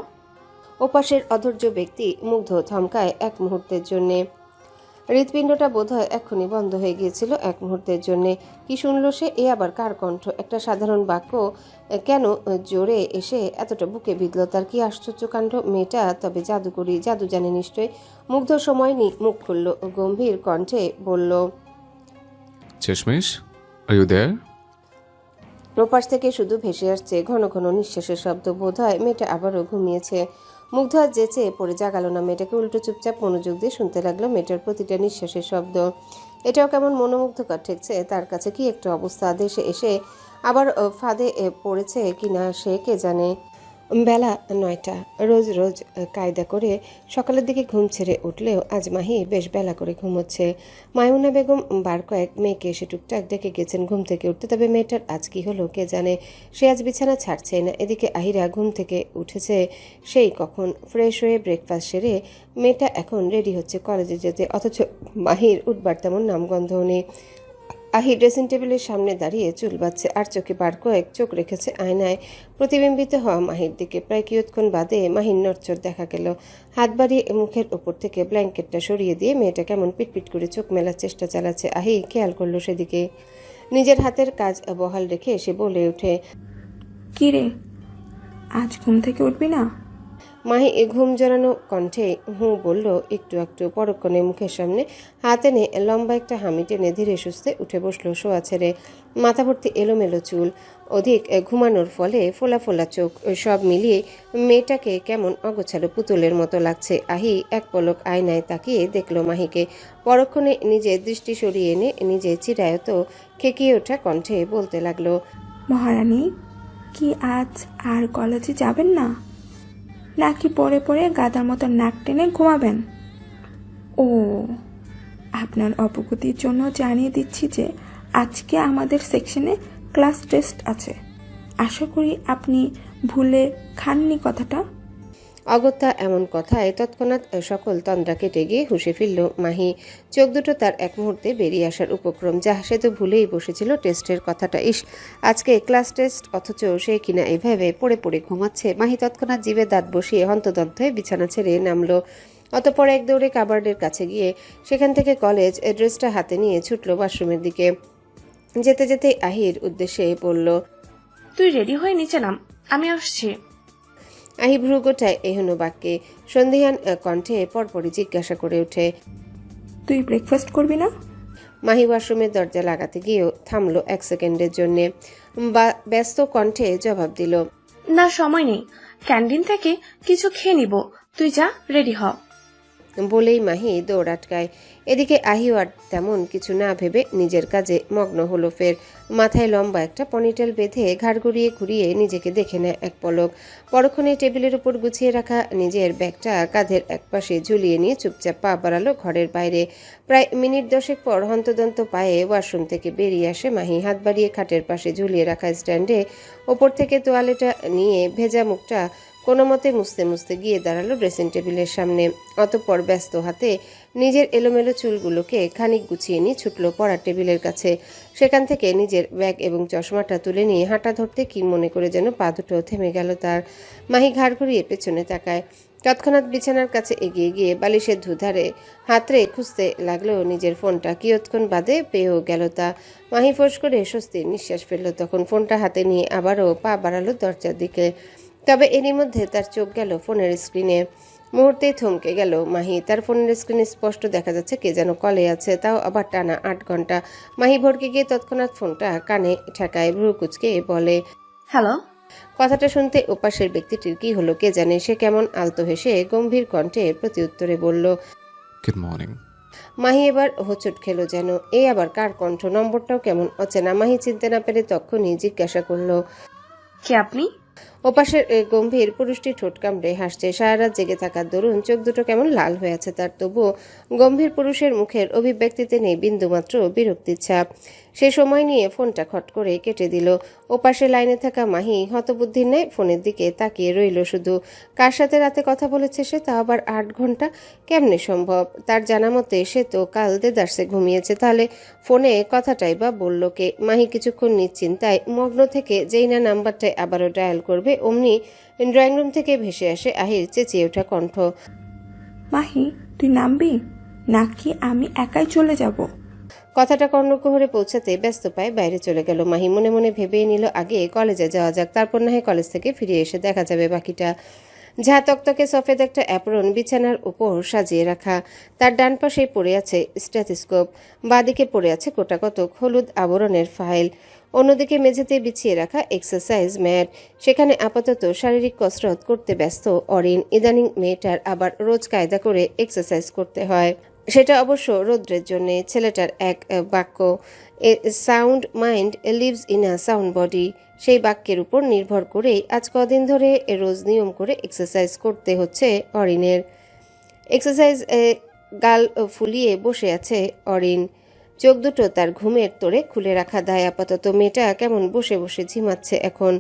ওপাশের অধৈর্য ব্যক্তি মুগ্ধ থমকায় এক মুহূর্তের জন্যে। হৃৎপিণ্ডটা বোধহয় এক্ষুনি বন্ধ হয়ে গিয়েছিল এক মুহূর্তের জন্যে। কি শুনল সে? এ আবার কার কণ্ঠ? একটা সাধারণ বাক্য কেন জোরে এসে এতটা বুকে বিঁধল তার? কি আশ্চর্য কাণ্ড! মেয়েটা তবে জাদুকরি, জাদু জানে নিশ্চয়। মুগ্ধ সময় মুখ খুলল, গম্ভীর কণ্ঠে বলল, চেশমেশ, আর ইউ দেয়ার? প্রপাশ থেকে শুধু ভেসে আসছে ঘন ঘন নিঃশ্বাসের শব্দ। বোধ হয় মেয়েটা আবারও ঘুমিয়েছে। মুগ্ধ আর যেচে পড়ে জাগালো না মেয়েটাকে। উল্টো চুপচাপ মনোযোগ দিয়ে শুনতে লাগলো মেয়েটার প্রতিটা নিঃশ্বাসের শব্দ। এটাও কেমন মনোমুগ্ধকর ঠেকছে তার কাছে। কি একটা অবস্থা! দেশে এসে আবার ফাঁদে পড়েছে কিনা সে কে জানে। বেলা 9টা। রোজ রোজ কায়দা করে সকালের দিকে ঘুম ছেড়ে উঠলেও আজ মাহি বেশ বেলা করে ঘুমোচ্ছে। মাইমুনা বেগম বার কয়েক মেয়েকে এসে টুকটাক ডেকে গেছেন ঘুম থেকে উঠতে, তবে মেয়েটার আজ কি হলো কে জানে। সে আজ বিছানা ছাড়ছে না। এদিকে আহিরা ঘুম থেকে উঠেছে সেই কখন। ফ্রেশ হয়ে ব্রেকফাস্ট সেরে মেয়েটা এখন রেডি হচ্ছে কলেজে যেতে, অথচ মাহির উঠবার তেমন নামগন্ধও নেই। আহি ড্রেসিং টেবিলের সামনে দাঁড়িয়ে চুল বাঁধছে আর চোখে বার কয়েক চোখ রেখেছে আয়নায় প্রতিবিম্বিত হওয়া মাহির দিকে। প্রায় কিয়ৎক্ষণ বাদে মাহির নড়চড় দেখা গেল। হাত বাড়িয়ে মুখের ওপর থেকে ব্ল্যাঙ্কেটটা সরিয়ে দিয়ে মেয়েটা কেমন পিটপিট করে চোখ মেলার চেষ্টা চালাচ্ছে। আহি খেয়াল করলো সেদিকে। নিজের হাতের কাজ বহাল রেখে সে বলে ওঠে, কি রে, আজ ঘুম থেকে উঠবি না? মাহি ঘুম জড়ানো কণ্ঠে বলল একটু একটু। পরক্ষণে মুখের সামনে হাত এনে লম্বা একটা হামি টেনে ধীরে সুস্থে উঠে বসলো শোয়া ছেড়ে। মাথা ভর্তি এলোমেলো চুল, অধিক ঘুমানোর ফলে ফোলা ফোলা চোখ, সব মিলিয়ে মেয়েটাকে কেমন অগোছালো পুতুলের মতো লাগছে। আহি এক পলক আয়নায় তাকিয়ে দেখল মাহিকে। পরক্ষণে নিজের দৃষ্টি সরিয়ে এনে নিজে চিরায়ত খেকিয়ে ওঠা কণ্ঠে বলতে লাগলো, মহারানী, কি আজ আর কলেজে যাবেন না, নাকি পরে পরে গাদার মতো নাক টেনে ঘুমাবেন? ও, আপনার অবগতির জন্য জানিয়ে দিচ্ছি যে আজকে আমাদের সেকশনে ক্লাস টেস্ট আছে। আশা করি আপনি ভুলে খাননি কথাটা। অগত্যা এমন কথায় তৎক্ষণাৎ সকল তন্দ্রা কেটে গিয়ে হুঁশে ফিরল মাহি। চোখ দুটো তার এক মুহূর্তে বেরিয়ে আসার উপক্রম। যা, সে তো ভুলেই বসেছিল টেস্টের কথাটা। ইস, আজকে ক্লাস টেস্ট, অথচ সে কিনা এভাবে পড়ে পড়ে ঘুমাচ্ছে। মাহি তৎক্ষণাৎ জিভে দাঁত বসিয়ে হন্তদন্ত হয়ে বিছানা ছেড়ে নামলো। অতঃপর এক দৌড়ে কাবার্ডের কাছে গিয়ে সেখান থেকে কলেজ ড্রেসটা হাতে নিয়ে ছুটল ওয়াশরুমের দিকে। যেতে যেতে আহির উদ্দেশ্যে বলল, তুই রেডি হয়ে নিচে নাম, আমি আসছি। আহি ভ্রু গোটায় এহেন বাক্যে সন্ধিহান কণ্ঠে পরপরই জিজ্ঞাসা করে ওঠে, তুই ব্রেকফাস্ট করবি না? মাহি ওয়াশরুমের দরজা লাগাতে গিয়েও থামলো এক সেকেন্ডের জন্যে। ব্যস্ত কণ্ঠে জবাব দিল, না, সময় নেই, ক্যান্টিন থেকে কিছু খেয়ে নিব, তুই যা, রেডি হ। বলেই মাহি দৌড় আটকায়। এদিকে আহিও আর তেমন কিছু না ভেবে নিজের কাজে মগ্ন হলো ফের। মাথায় লম্বা একটা পনিটেল বেঁধে ঘাড় ঘুরিয়ে ঘুরিয়ে নিজেকে দেখে নেয় এক পলক। পরক্ষণে টেবিলের উপর গুছিয়ে রাখা নিজের ব্যাগটা কাঁধের একপাশে ঝুলিয়ে নিয়ে চুপচাপ পা বাড়ালো ঘরের বাইরে। প্রায় মিনিট 10 পর হন্তদন্ত পায়ে ওয়াশরুম থেকে বেরিয়ে আসে মাহি। হাত বাড়িয়ে খাটের পাশে ঝুলিয়ে রাখা স্ট্যান্ডে ওপর থেকে তোয়ালেটা নিয়ে ভেজা মুখটা কোনো মতে মুছতে মুছতে গিয়ে দাঁড়ালো ড্রেসিং টেবিলের সামনে। অতঃপর ব্যস্ত হাতে নিজের এলোমেলো চুলগুলোকে খানিক গুছিয়ে নিয়ে ছুটল পড়ার টেবিলের কাছে। সেখান থেকে নিজের ব্যাগ এবং চশমাটা তুলে নিয়ে হাঁটা ধরতে কি মনে করে যেন পা দুটো থেমে গেল তার। মাহি ঘাড় ঘুরিয়ে পেছনে তাকায়। তৎক্ষণাৎ বিছানার কাছে এগিয়ে গিয়ে বালিশের ধুধারে হাতড়ে খুঁজতে লাগলো নিজের ফোনটা। কিয়ৎক্ষণ বাদে পেয়েও গেল তা। মাহি ফোঁস করে স্বস্তির নিঃশ্বাস ফেলল। তখন ফোনটা হাতে নিয়ে আবারও পা বাড়ালো দরজার দিকে। তবে এরই মধ্যে তার চোখ গেল ফোনের স্ক্রিনে। মুহূর্তেই থমকে গেল মাহি। তার ফোনের স্ক্রিনে স্পষ্ট দেখা যাচ্ছে কে যেন কলে আছে, তাও আবার টানা 8 ঘন্টা। মাহি ভড়কে গিয়ে তৎক্ষণাৎ ফোনটা কানে ঠেকায়, ভ্রু কুচকে বলে, হ্যালো। কথাটা শুনতে ওপাশের ব্যক্তিটির কি হলো কে জানে। সে কেমন আলতো হেসে গম্ভীর কণ্ঠে প্রত্যুত্তরে বলল, গুড মর্নিং। মাহি এবার হোঁচট খেলো যেন। এই আবার কার কণ্ঠ? নম্বরটাও কেমন অচেনা। মাহি চিনতে না পেরে তখনই জিজ্ঞাসা করলো, কে আপনি? ওপাশের গম্ভীর পুরুষটি ঠোঁট কামড়ে হাসছে। সারা রাত জেগে থাকার দরুন চোখ দুটো কেমন লাল হয়ে আছে তার। তবুও গম্ভীর পুরুষের মুখের অভিব্যক্তিতে নেই বিন্দুমাত্র বিরক্তির ছাপ। সে সময় নিয়ে ফোনটা খট করে কেটে দিল। ওপাশে লাইনে থাকা মাহি হতবুদ্ধির ন্যায় ফোনের দিকে তাকিয়ে রইল শুধু। কার সাথে রাতে কথা বলেছে সে, তা আবার 8 ঘন্টা? কেমনে সম্ভব? তার জানা মতে সে তো কাল দেদারসে ঘুমিয়েছে। তাহলে ফোনে কথাটাই বা বলল কে? মাহি কিছুক্ষণ নিশ্চিন্তায় মগ্ন থেকে যেই না নাম্বারটায় আবারও ডায়াল করবে, অমনি ড্রয়িং রুম থেকে ভেসে আসে আহির চেঁচিয়ে ওঠা কণ্ঠ, মাহি, তুই নামবি নাকি আমি একাই চলে যাব? কথাটা কর্ণকুহরে পৌঁছাতে ব্যস্ত পায়ে বাইরে চলে গেল মাহি। মনে মনে ভেবেই নিল আগে কলেজে যাওয়া যাক, তারপর না হয় কলেজ থেকে ফিরে এসে দেখা যাবে বাকিটা। ঝা তকতকে সফেদ একটা অ্যাপ্রন বিছানার উপর সাজিয়ে রাখা। তার ডান পাশেই পড়ে আছে স্টেথোস্কোপ, বাঁদিকে পড়ে আছে গোটাকতক হলুদ আবরণের ফাইল। অন্যদিকে মেঝেতে বিছিয়ে রাখা এক্সারসাইজ ম্যাট। সেখানে আপাতত শারীরিক কসরত করতে ব্যস্ত অরিন। ইদানিং মেয়েটার আবার রোজ কায়দা করে এক্সারসাইজ করতে হয়, সেটা অবশ্য রৌদ্রের জন্যে। ছেলেটার এক বাক্য, a sound mind lives in a sound body, সেই বাক্যের উপর নির্ভর করেই আজ কদিন ধরে রোজ নিয়ম করে এক্সারসাইজ করতে হচ্ছে অরিনের। এক্সারসাইজ গাল ফুলিয়ে বসে আছে অরিন। চোখ দুটো তার ঘুমের তোড়ে খুলে রাখা দায় আপাতত। মেয়েটা কেমন বসে বসে ঝিমাচ্ছে এখন।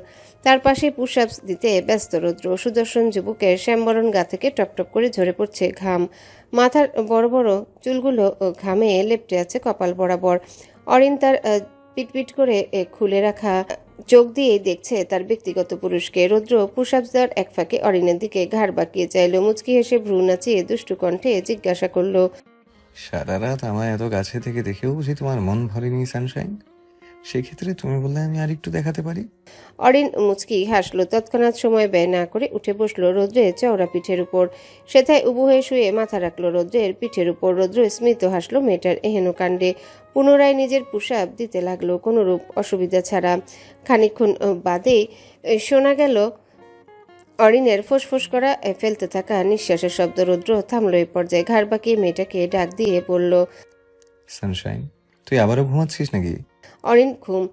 তার পাশে পুশআপস দিতে ব্যস্ত রৌদ্র। সুদর্শন যুবকের শ্যামবরণ গা থেকে টপটপ করে ঝরে পড়ছে ঘাম। মাথার বড় বড় চুলগুলো ঘামে লেপ্টে আছে কপাল বরাবর। অরিন তার পিটপিট করে খুলে রাখা চোখ দিয়ে দেখছে তার ব্যক্তিগত পুরুষকে। রৌদ্র পুশআপস দেওয়ার এক ফাঁকে অরিনের দিকে ঘাড় বাঁকিয়ে চাইল। মুচকি হেসে ভ্রু নাচিয়ে দুষ্টু কণ্ঠে জিজ্ঞাসা করলো, সারা রাত আমায় এত কাছে থেকে দেখেও বুঝি তোমার মন ভরেনি সানশাইন? সেক্ষেত্রে তুমি বললে আমি আর একটু দেখাতে পারি। অরিন মুচকি হাসলো। তৎক্ষণাৎ সময় ব্যয় না করে উঠে বসলো রৌদ্রের চওড়া পিঠের উপর। সেথায় উবু হয়ে শুয়ে মাথা রাখলো রৌদ্রের পিঠের উপর। রৌদ্র স্মিত হাসলো মেয়েটার এহেন কাণ্ডে। পুনরায় নিজের পুষাপ দিতে লাগলো কোনোরূপ অসুবিধা ছাড়া। খানিকক্ষণ বাদেই শোনা গেল অরিনের ফোঁস করা ফেলতে থাকা নিঃশ্বাসের শব্দ। রৌদ্র থামলো এ পর্যায়ে। ঘাড় বাঁকিয়ে মেয়েটাকে ডাক দিয়ে বলল, সানশাইন, তুই আবারও ঘুমাচ্ছিস নাকি? অরিন ঘুম।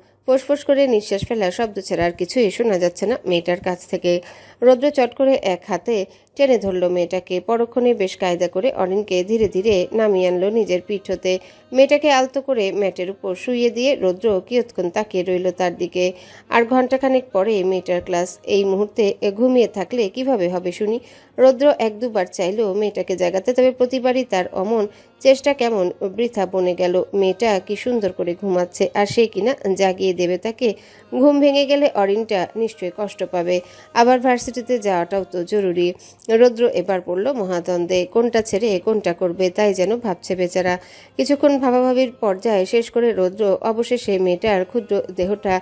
ফোঁস করে নিঃশ্বাস ফেলা শব্দ ছাড়া আর কিছুই শোনা যাচ্ছে না মেয়েটার কাছ থেকে। রৌদ্র চট করে এক হাতে টেনে ধরল মেয়েটাকে। পরক্ষণে বেশ কায়দা করে অরিনকে ধীরে ধীরে নামিয়ে আনলো নিজের পিঠ হতে। মেয়েটাকে আলতো করে ম্যাটের উপর শুইয়ে দিয়ে রৌদ্র কিয়ৎক্ষণ তাকিয়ে রইল তার দিকে। আর ঘণ্টাখানেক পরে মেয়েটার ক্লাস। এই মুহূর্তে ঘুমিয়ে থাকলে কিভাবে হবে শুনি? রৌদ্র এক দুবার চাইলো মেয়েটাকে জাগাতে, তবে প্রতিবারই তার অমন চেষ্টা কেমন বৃথা বনে গেল। মেয়েটা কি সুন্দর করে ঘুমাচ্ছে, আর সে কিনা জাগিয়ে দেবে তাকে। ঘুম ভেঙে গেলে অরিনটা নিশ্চয়ই কষ্ট পাবে। আবার ভার্সিটিতে যাওয়াটাও তো জরুরি। রৌদ্র এবার পড়ল মহাদ্বন্দ্বে। কোনটা ছেড়ে কোনটা করবে তাই যেন ভাবছে বেচারা। কিছুক্ষণ ভাবাভাবির পর্যায়ে শেষ করে রৌদ্র অবশেষে মেয়েটার ক্ষুদ্র দেহটা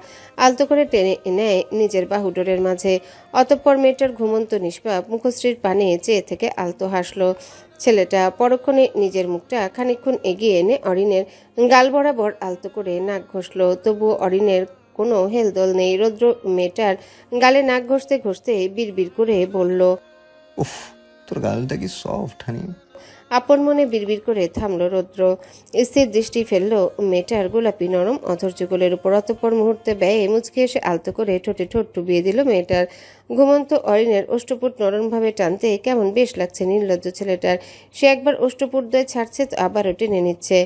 আলতো করে টেনে নেয় নিজের বাহুডোরের মাঝে। অতঃপর মেয়েটার ঘুমন্ত নিষ্পাপ মুখশ্রীর পানে চেয়ে থেকে আলতো হাসলো ছেলেটা। পরক্ষণে নিজের মুখটা খানিকক্ষণ এগিয়ে এনে অরিনের গাল বরাবর আলতো করে নাক ঘষল। তবুও অরিনের কোনো হেলদোল নেই। রৌদ্র মেয়েটার গালে নাক ঘষতে বিড়বিড় করে বলল, উফ, তোর গালটা কি সফট হানি। আপন মনে বিড়বিড় করে থামল রৌদ্র। স্থির দৃষ্টি ফেলল মেয়েটার গোলাপি নরম অধৈর্যগুলের উপর। অতঃপর মুহূর্তে ব্যয়ে মুচকি এসে আলতো করে ঠোঁটে ঠোঁট ডুবিয়ে দিল মেয়েটার। ঘুমন্ত অরিনের অষ্টপুট নরমভাবে টানতে কেমন বেশ লাগছে নির্লজ্জ ছেলেটার। সে একবার অষ্টপুটদ্বয় ছাড়ছে তো আবারও টেনে নিচ্ছে।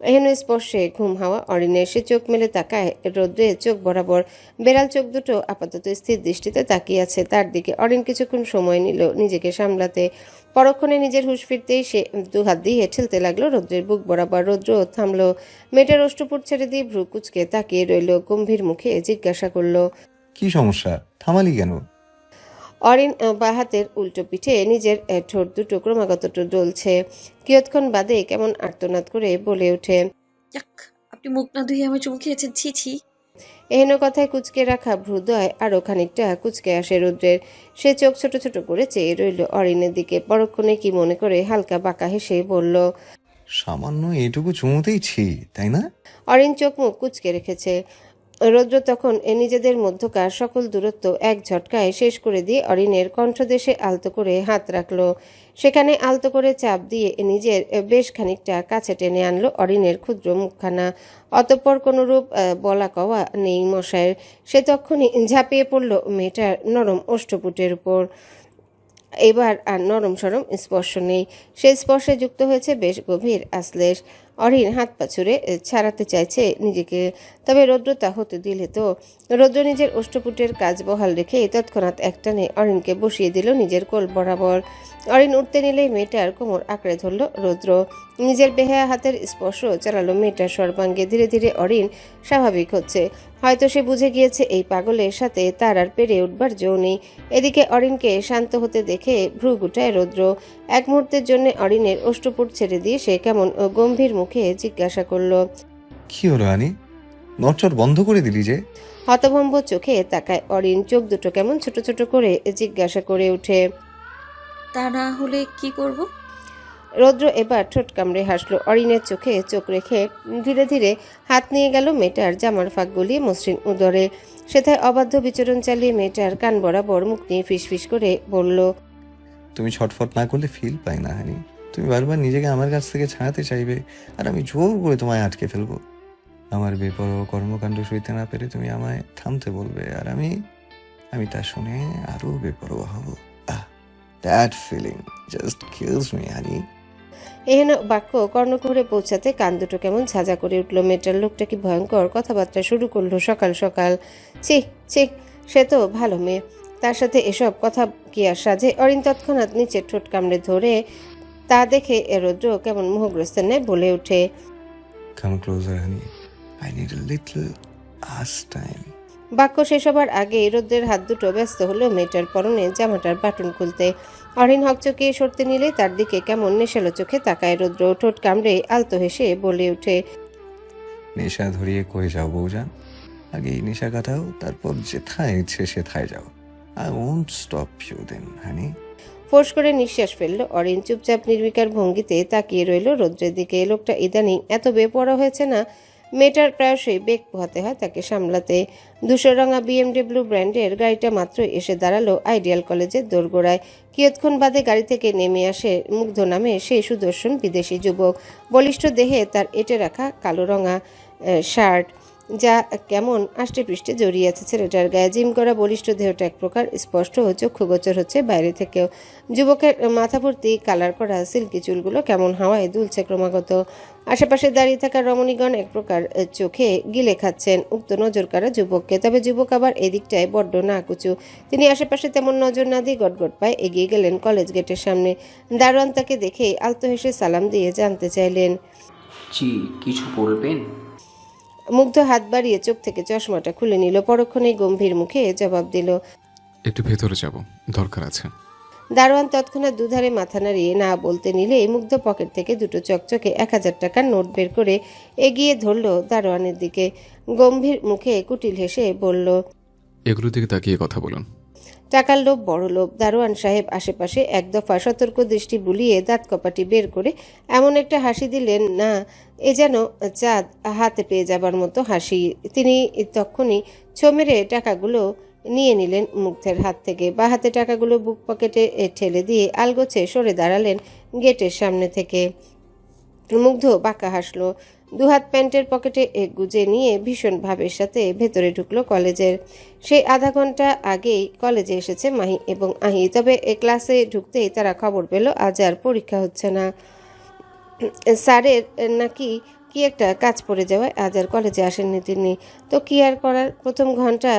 এহেন স্পর্শে ঘুম হাওয়া অরিনের। সে চোখ মেলে তাকায় রৌদ্রে চোখ বরাবর। বেড়াল চোখ দুটো আপাতত স্থির দৃষ্টিতে তাকিয়ে আছে তার দিকে। অরিন কিছুক্ষণ সময় নিল নিজেকে সামলাতে। পরক্ষণে নিজের হুঁশ ফিরতেই সে দুহাত দিয়ে ঠেলতে লাগলো রৌদ্রের বুক বরাবর। রৌদ্র থামলো। মেয়েটার অষ্টপুট ছেড়ে দিয়ে ভ্রু কুচকে তাকিয়ে রইল। গম্ভীর মুখে জিজ্ঞাসা করলো, কি সমস্যা, থামালি কেন? অরিন বা হাতের উল্টো পিঠে নিজের ঠোঁট দুটো ক্রমাগত ডলছে। কিয়ৎক্ষণ বাদে কেমন আর্তনাদ করে বলে ওঠে, যাক, আপনি মুখ না ধুয়ে আমার চুমু খেয়েছেন, ছি ছি। এহেন কথায় কুচকে রাখা ভ্রুদয় আরো খানিকটা কুচকে আসে রৌদ্রের। সে চোখ ছোট ছোট করে চেয়ে রইল অরিনের দিকে। পরক্ষণে কি মনে করে হালকা বাঁকা হেসে বলল, সামান্য এটুকু চুমুতেই ছি, তাই না? অরিন চোখ মুখ কুচকে রেখেছে। রৌদ্র তখন নিজেদের মধ্যকার সকল দূরত্ব এক ঝটকায় শেষ করে দিয়ে অরিনের কণ্ঠদেশে আলতো করে হাত রাখলো। সেখানে আলতো করে চাপ দিয়ে নিজের বেশ খানিকটা কাছে টেনে আনলো অরিনের ক্ষুদ্র মুখখানা। অতঃপর কোনোরূপ বলা কওয়া নেই মশায়ের। সে তখনই ঝাঁপিয়ে পড়ল মেয়েটার নরম ওষ্ঠপুটের উপর। এবার আর নরম সরম স্পর্শ নেই। সে স্পর্শে যুক্ত হয়েছে বেশ গভীর আশ্লেষ। অরিন হাত পা ছুড়ে ছাড়াতে চাইছে নিজেকে, তবে রৌদ্র তা হতে দিলে তো। রৌদ্র নিজের ওষ্ঠপুটের কাজ বহাল রেখে তৎক্ষণাৎ একটানে অরিনকে বসিয়ে দিল নিজের কোল বরাবর। অরিন উঠতে নিলেই মেয়েটার কোমর আঁকড়ে ধরল রৌদ্র। নিজের বেহায়া হাতের স্পর্শ চালালো মেয়েটার সর্বাঙ্গে। ধীরে ধীরে অরিন স্বাভাবিক হচ্ছে। হয়তো সে বুঝে গিয়েছে এই পাগলের সাথে তার আর পেরে উঠবার জো নেই। এদিকে অরিনকে শান্ত হতে দেখে ভ্রু গুটায় রৌদ্র। এক মুহূর্তের জন্য অরিনের ওষ্ঠপুট ছেড়ে দিয়ে সে কেমন গম্ভীর মুখে জিজ্ঞাসা করলো, কি হলো হানি, নড়চড় বন্ধ করে দিলি যে? হতভম্ব চোখে তাকায় অরিন। চোখ দুটো কেমন ছোট ছোট করে জিজ্ঞাসা করে ওঠে, তা না হলে কি করব? রৌদ্র এবার ঠোঁট কামড়ে হাসলো। অরিনের চোখে চোখ রেখে ধীরে ধীরে হাত নিয়ে গেল মেয়েটার জামার ফাঁক গলিয়ে মসৃণ উদরে। সেথায় অবাধ্য বিচরণ চালিয়ে মেয়েটার কান বরাবর মুখ নিয়ে ফিসফিস করে বলল, তুমি ছটফট না করলে ফিল পাই না হানি। তুমি বারবার নিজেকে আমার কাছ থেকে ছাড়াতে চাইবে, আর আমি জোর করে তোমায় আটকে ফেলবো। আমার বেপরোয়া কর্মকাণ্ড সইতে না পেরে তুমি আমায় থামতে বলবে, আর আমি তা শুনে আরো বেপরোয়া হব। That feeling just kills me honey. এহেন বাক্য কর্ণকুহরে পৌঁছাতে কান দুটো কেমন ঝাঁঝা করে উঠল মেয়েটার। লোকটা কি ভয়ঙ্কর কথাবার্তা শুরু করলো সকাল সকাল। ছি ছি, সে তো ভালো মেয়ে, তার সাথে এসব কথা কি আর সাজে? অরিন তৎক্ষণাৎ নিচে ঠোঁট কামড়ে ধরে তা দেখে রৌদ্র কেমন মোহগ্রস্ত নেয় বলে ওঠে, Come closer, honey. I need a little us time. বাক্য শেষ হবার আগে রৌদ্রের হাত দুটো ব্যস্ত হলো মেয়েটার পরনে জামাটার বাটন খুলতে। অরিন হকচকিয়ে সরতে নিলে তার দিকে কেমন নেশালো চোখে তাকায় রৌদ্র। ঠোঁট কামড়ে আলতো হেসে বলে ওঠে, নেশা ধরিয়ে কয়ে যাও বউজান, আগে এই নেশা কাটাও, তারপর যেথায় ইচ্ছে সেথায় যাও। I won't stop you then honey. Force করে নিঃশ্বাস ফেলল অরিন। চুপচাপ নির্বিকার ভঙ্গিতে তাকিয়ে রইল রৌদ্রের দিকে। লোকটা ইদানিং এত বেপরোয়া হয়েছে না, মেয়েটার প্রায়শই বেগ পোহাতে হয় তাকে সামলাতে। ধূসররঙা BMW ব্র্যান্ডের গাড়িটা মাত্র এসে দাঁড়ালো আইডিয়াল কলেজের দোরগোড়ায়। কিয়ৎক্ষণ বাদে গাড়ি থেকে নেমে আসে মুগ্ধ নামে সেই সুদর্শন বিদেশি যুবক। বলিষ্ঠ দেহে তার এঁটে রাখা কালো রঙা শার্ট, যা কেমন আষ্টেপৃষ্টে জড়িয়ে আছে ছেলেটার গায়ে। জিম করা বলিষ্ঠ দেহটা এক প্রকার স্পষ্ট ও চক্ষুগোচর হচ্ছে বাইরে থেকেও। যুবকের মাথা ভর্তি কালার করা সিল্কি চুলগুলো কেমন হাওয়ায় দুলছে ক্রমাগত। আশেপাশে দাঁড়িয়ে থাকা রমণীগণ এক প্রকার চোখে গিলে খাচ্ছেন উক্ত নজর কাড়া যুবককে। তবে যুবক আবার এদিকটায় বড্ড না কুচু। তিনি আশেপাশে তেমন নজর না দিয়ে গটগট পায়ে এগিয়ে গেলেন কলেজ গেটের সামনে। দারোয়ান তাকে দেখে আলতো হেসে সালাম দিয়ে জানতে চাইলেন, জি কিছু বলবেন? মুগ্ধ হাত বাড়িয়ে চোখ থেকে চশমাটা খুলে নিল। পরক্ষণেই গম্ভীর মুখে জবাব দিল, একটু ভেতরে যাব, দরকার আছে। দারোয়ান তৎক্ষণাৎ দুধারে মাথা নাড়িয়ে না বলতে নিলে মুগ্ধ পকেট থেকে দুটো চকচকে 1000 টাকার নোট বের করে এগিয়ে ধরল দারোয়ানের দিকে। গম্ভীর মুখে কুটিল হেসে বলল, এগুলোর দিকে তাকিয়ে কথা বলুন। টাকার লোভ বড় লোভ। দারোয়ান সাহেব আশেপাশে এক দফা সতর্ক দৃষ্টি বুলিয়ে দাঁত কপাটি বের করে এমন একটা হাসি দিলেন না, এ যেন চাঁদ হাতে পেয়ে যাবার মতো হাসি। তিনি তখনই ছো মেরে টাকাগুলো নিয়ে নিলেন মুগ্ধের হাত থেকে। বা হাতে টাকাগুলো বুক পকেটে ঠেলে দিয়ে আলগোছে সরে দাঁড়ালেন গেটের সামনে থেকে। মুগ্ধ বাঁকা হাসলো, দুহাত প্যান্টের পকেটে গুজে নিয়ে ভীষণ ভাবের সাথে ভেতরে ঢুকলো কলেজের। সেই আধা ঘন্টা আগেই কলেজে এসেছে মাহি এবং আহি। তবে ক্লাসে ঢুকতেই তারা খবর পেল আজ আর পরীক্ষা হচ্ছে না। স্যারের নাকি কি একটা কাজ পড়ে যাওয়ায় আজ আর কলেজে আসেননি তিনি। তো কি আর করার, প্রথম ঘন্টা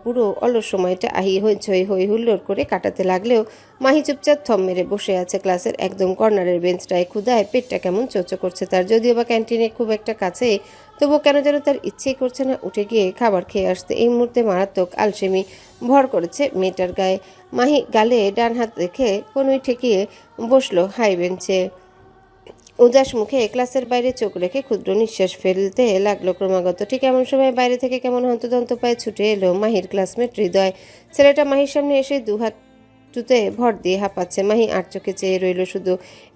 পুরো অলস সময়টা আহি হইচই হই হুল্লোড় করে কাটাতে লাগলেও মাহি চুপচাপ থম মেরে বসে আছে ক্লাসের একদম কর্নারের বেঞ্চটায়। ক্ষুধায় পেটটা কেমন চোচো করছে তার। যদিও বা ক্যান্টিনে খুব একটা কাছে, তবুও কেন যেন তার ইচ্ছেই করছে না উঠে গিয়ে খাবার খেয়ে আসতে। এই মুহূর্তে মারাত্মক আলসেমি ভর করেছে মেয়েটার গায়ে। মাহি গালে ডান হাত রেখে কোনোই ঠেকিয়ে বসলো হাই বেঞ্চে। উদাস মুখে ক্লাসের বাইরে চোখ রেখে ক্ষুদ্র নিঃশ্বাস ফেলতে লাগলো ক্রমাগত। ঠিক এমন সময় বাইরে থেকে কেমন হন্তদন্ত পায়ে ছুটে এলো মাহির ক্লাসমেট হৃদয়। ছেলেটা মাহির সামনে এসে দুহাত টুতে ভর দিয়ে হাঁপাচ্ছে। মাহি আর চোখে চেয়ে রইল শুধু।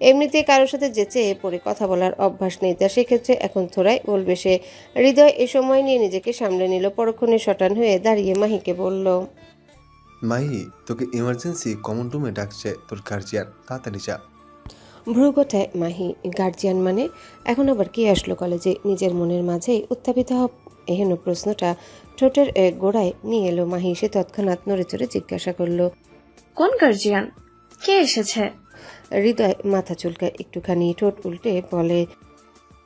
এমনিতে কারোর সাথে যেচে পড়ে কথা বলার অভ্যাস নেই তার, সেক্ষেত্রে এখন থোড়াই বলবে সে। হৃদয় এ সময় নিয়ে নিজেকে সামলে নিল। পরক্ষণে শটান হয়ে দাঁড়িয়ে মাহিকে বলল, মাহি, তোকে ইমার্জেন্সি কমন রুমে ডাকছে তোর গার্জিয়ান, তাড়াতাড়ি যা। ভ্রু গোটায় মাহি। গার্জিয়ান মানে? এখন আবার কি আসলো কলেজে? নিজের মনের মাঝেই উত্থাপিত এহেন প্রশ্নটা ঠোঁটের গোড়ায় নিয়ে এলো মাহি। সে তৎক্ষণাৎ নড়ে চড়ে জিজ্ঞাসা করলো, কোন গার্জিয়ান? কে এসেছে? হৃদয় মাথা চুলকায় একটুখানি, ঠোঁট উল্টে বলে,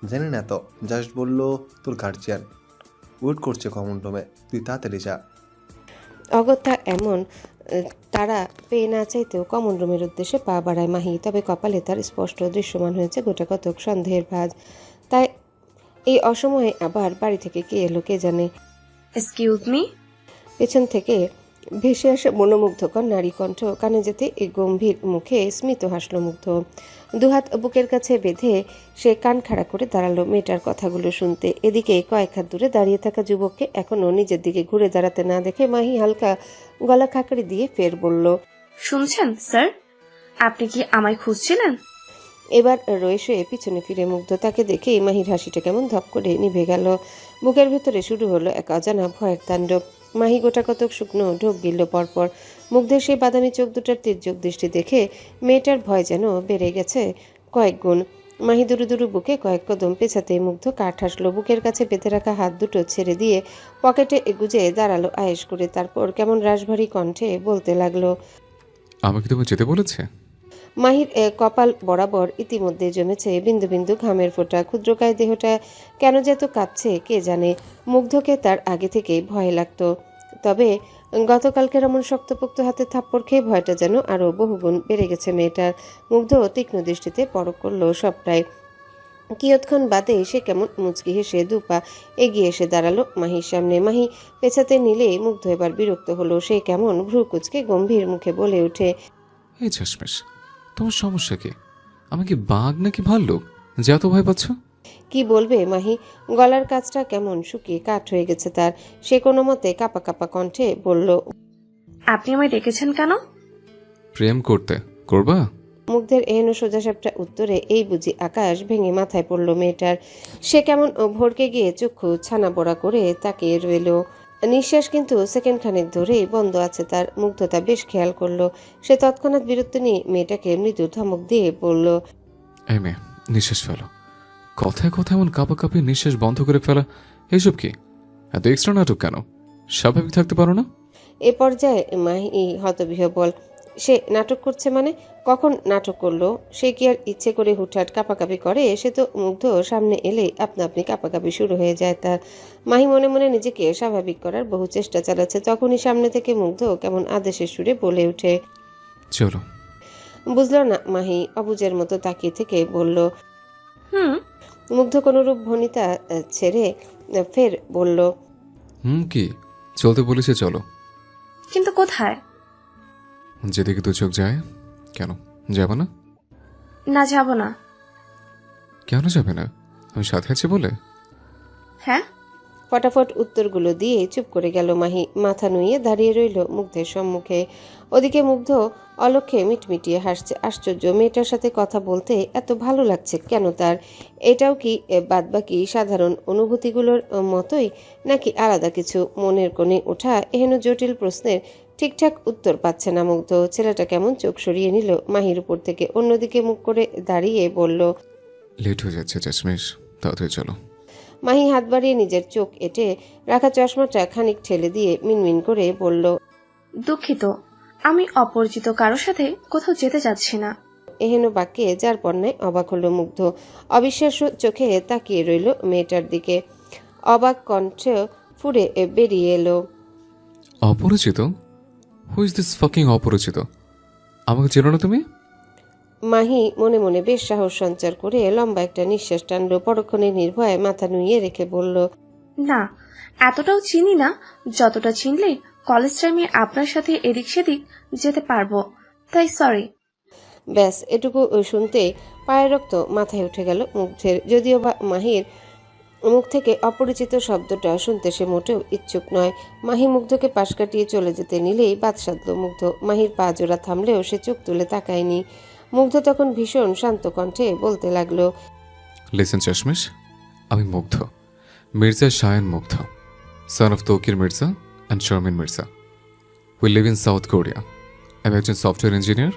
জানি না তো, জাস্ট বললো তোর গার্জিয়ান ওয়েট করছে কমন রুমে, তুই তাড়াতাড়ি যা। অগত্যা এমন তারা পেয়ে না চাইতেও কমন রুমের উদ্দেশ্যে পা বাড়ায় মাহি। তবে কপালে তার স্পষ্ট দৃশ্যমান হয়েছে গোটা কতক সন্দেহের ভাঁজ। তাই এই অসময়ে আবার বাড়ি থেকে কে এলো কে জানে। Excuse me. পেছন থেকে ভেসে আসে মনোমুগ্ধকর নারী কণ্ঠ। কানে যেতে এই গম্ভীর মুখে স্মিত হাসল মুগ্ধ। দুহাত বুকের কাছে বেঁধে সে কান খাড়া করে দাঁড়ালো মেয়েটার কথাগুলো শুনতে। এদিকে কয়েক হাত দূরে দাঁড়িয়ে থাকা যুবককে এখনও নিজের দিকে ঘুরে দাঁড়াতে না দেখে মাহি হালকা গলা খাকারি দিয়ে ফের বলল, শুনছেন স্যার? আপনি কি আমায় খুঁজছিলেন? এবার রয়ে শুয়ে পিছনে ফিরে মুগ্ধ। তাকে দেখেই মাহির হাসিটা কেমন ধপ করে নিভে গেল। বুকের ভেতরে শুরু হলো এক অজানা ভয়ের তাণ্ডব। মাহি গোটা কতক শুকনো ঢোক গিলল পরপর। মুগ্ধের সেই বাদামি চোখ দুটার তির্যক দৃষ্টি দেখে মেয়েটার ভয় যেন বেড়ে গেছে কয়েক গুণ। মাহি দুরু দুরু বুকে কয়েক কদম পেছাতে মুগ্ধ কাঠ হাসলো। বুকের কাছে পেতে রাখা হাত দুটো ছেড়ে দিয়ে পকেটে গুজে দাঁড়ালো আয়েশ করে। তারপর কেমন রাশভারী কণ্ঠে বলতে লাগলো, আমাকে তুমি যেতে বলেছে? মাহির কপাল বরাবর ইতিমধ্যে জমেছে বিন্দু বিন্দু ঘামের ফোঁটা। ক্ষুদ্রকায় দেহটা কেন যে এত কাঁপছে কে জানে। মুগ্ধকে তার আগে থেকেই ভয় লাগতো, তবে গতকালকের এমন শক্তপোক্ত হাতে থাপ্পড় খেয়ে ভয়টা যেন আরও বহুগুণ বেড়ে গেছে মেয়েটার। মুগ্ধ তীক্ষ্ণ দৃষ্টিতে পরখ করলো সবটাই। কিয়ৎক্ষণ বাদে সে কেমন মুচকি হেসে দুপা এগিয়ে এসে দাঁড়ালো মাহির সামনে। মাহি পেছাতে নিলে মুগ্ধ এবার বিরক্ত হলো। সে কেমন ভ্রু কুচকে গম্ভীর মুখে বলে ওঠে, এই চাশমেশ, তোমার সমস্যা কি? আমি কি বাঘ নাকি ভাল্লুক যে এত ভয় পাচ্ছ? কি বলবে মাহি? গলার কাজটা কেমন শুকিয়ে কাঠ হয়ে গেছে তার। সে কোনো মতে কাপা কাপা কণ্ঠে বলল, আপনি আমায় ডেকেছেন কেন? প্রেম করতে করবা? মুগ্ধের এহেন সোজাসাপটা উত্তরে এই বুঝি আকাশ ভেঙে মাথায় পড়ল মেয়েটার। সে কেমন ভড়কে গিয়ে চক্ষু ছানা বড়া করে তাকিয়ে রইল। নিঃশ্বাস কিন্তু সেকেন্ড খানেক ধরেই বন্ধ আছে তার। মুগ্ধতা বেশ খেয়াল করলো। সে তৎক্ষণাৎ বিরক্ত নিয়ে মেয়েটাকে মৃদু ধমক দিয়ে বলল, এই মেয়ে, নিঃশ্বাস ফেলো। কথায় কথায় এমন কাঁপাকাঁপি নিঃশ্বাস বন্ধ করে ফেলা, এইসব কি? এত এক্সট্রা নাটক কেন? স্বাভাবিক থাকতে পারো না? এ পর্যায়ে মাহি হতবিহ্বল। সে নাটক করছে মানে? কখন নাটক করলো? সে কি আর ইচ্ছে করে হুটহাট কাঁপাকাঁপি করে? সে তো মুগ্ধ সামনে এলেই আপনা আপনি কাঁপাকাঁপি শুরু হয়ে যায় তার। মাহি মনে মনে নিজেকে স্বাভাবিক করার বহু চেষ্টা চালাচ্ছে। তখনই সামনে থেকে মুগ্ধ কেমন আদেশের সুরে বলে ওঠে। চলো। বুঝল না মাহি, অবুজের মতো তাকিয়ে থেকে বলল। হুম। মুগ্ধ কোনরূপ ভনিতা ছেড়ে ফের বলল, কি চলতে বলেছে? চলো। কিন্তু কোথায়? যেদিকে দু চোখ যায়। কেন যাবো না? না, যাব না। কেন যাবে না? আমি সাথে আছি বলে? হ্যাঁ। ফটাফট উত্তরগুলো দিয়ে চুপ করে গেল মাহি। মাথা নুইয়ে দাঁড়িয়ে রইল মুগ্ধের সম্মুখে। ওদিকে মুগ্ধ অলক্ষে মিটমিটিয়ে হাসছে। আশ্চর্য, মেয়েটার সাথে কথা বলতে এত ভালো লাগছে কেন তার? এটাও কি বাদবাকি সাধারণ অনুভূতিগুলোর মতোই, নাকি আলাদা কিছু? মনের কোণে ওঠা এহেন জটিল প্রশ্নের ঠিকঠাক উত্তর পাচ্ছে না মুগ্ধ। ছেলেটা কেমন চোখ সরিয়ে নিল মাহির উপর থেকে, অন্যদিকে মুখ করে দাঁড়িয়ে বলল, লেট হয়ে যাচ্ছে চাশমিশ, তাড়াতাড়ি চলো। মাহি হাত বাড়িয়ে নিজের চোখ এঁটে রাখা চশমাটা খানিক ঠেলে দিয়ে মিনমিন করে বলল, দুঃখিত, আমি অপরিচিত কারোর সাথে কোথাও যেতে চাচ্ছি না। এহেন বাক্যে যার পণ্যায় অবাক হলো মুগ্ধ। অবিশ্বাস্য চোখে তাকিয়ে রইল মেয়েটার দিকে। অবাক কণ্ঠ ফুঁড়ে বেরিয়ে এলো, অপরিচিত? হু ইজ দিস ফাকিং অপরিচিত? আমাকে চেনো না তুমি? মাহি মনে মনে বেশ সাহস সঞ্চার করে লম্বা একটা নিঃশ্বাস টানল। পরক্ষণে নির্ভয়ে মাথা নুইয়ে রেখে বলল, না, এতটাও চিনি না। যতটা চিনলে কলেজ টাইমে আপনার সাথে এদিক সেদিক যেতে পারবো, তাই সরি। ব্যাস এটুকু শুনতে পায়ের রক্ত মাথায় উঠে গেল মুগ্ধের। যদিও বা মাহির মুখ থেকে অপরিচিত শব্দটা শুনতে সে মোটেও ইচ্ছুক নয়। মাহি মুগ্ধকে পাশ কাটিয়ে চলে যেতে নিলেই বাদ সাধল মুগ্ধ। মাহির পা জোড়া থামলেও সে চোখ তুলে তাকায়নি। মুগ্ধ তখন ভীষণ শান্ত কণ্ঠে বলতে লাগলো, লিসেন চাশমিশ, আমি মুগ্ধ, Mirza Shayan Mugdha, son of Tauqir Mirza and Sharmin Mirza. We live in South Korea. আমি একজন সফটওয়্যার ইঞ্জিনিয়ার,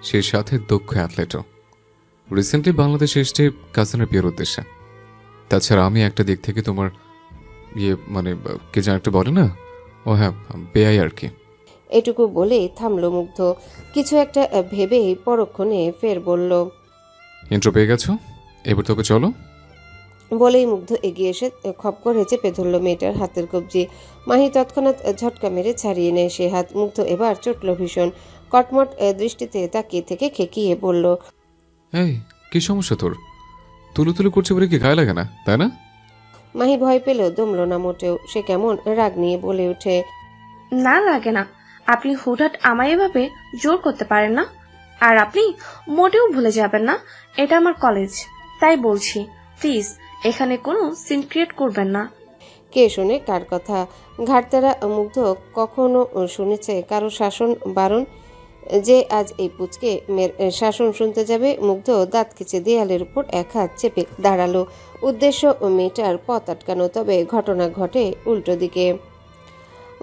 সেই সাথে দক্ষ অ্যাথলেটও। রিসেন্টলি বাংলাদেশে এসেছি কাজিনের বিয়ের উদ্দেশ্যে। তাছাড়া আমি একটা দিক থেকে তোমার মানে কে যেন একটা বলে না, ও হ্যাঁ, বেআই আর কি। এটুকু বলেই থামল মুগ্ধ। কিছু একটা ভেবেই পরক্ষণে ফের বলল, ইন্ট্রো পেয়ে গেছো, এবার তোকে চলো। বলেই মুগ্ধ এগিয়ে এসে খপ করে চেপে ধরল মেয়েটার হাতের কবজি। মাহি তৎক্ষণাৎ ঝটকা মেরে ছাড়িয়ে নেয় সে হাত। মুগ্ধ এবার চটল ভীষণ। কটমট দৃষ্টিতে তাকিয়ে থেকে খেকিয়ে বলল, এই কি সমস্যা তোর? তুলু তুলু করছে বলে কি গায়ে লাগে না, তাই না? মাহি ভয় পেলেও দমল না মোটেও। সে কেমন রাগ নিয়ে বলে ওঠে, না, লাগে না। আপনি হুটহাট আমায় এভাবে জোর করতে পারেন না। আর আপনি মোটেও ভুলে যাবেন না এটা আমার কলেজ, তাই বলছি প্লিজ এখানে কোনো সিন ক্রিয়েট করবেন না। কে শোনে কার কথা? ঘাটতারা মুগ্ধ কখনো শুনেছে কারো শাসন বারণ? যে আজ এই পুচকে শাসন শুনতে যাবে? মুগ্ধ দাঁত খিচে দেয়ালের উপর এক হাত চেপে দাঁড়ালো। উদ্দেশ্য মেয়েটার পথ আটকানো। তবে ঘটনা ঘটে উল্টো দিকে।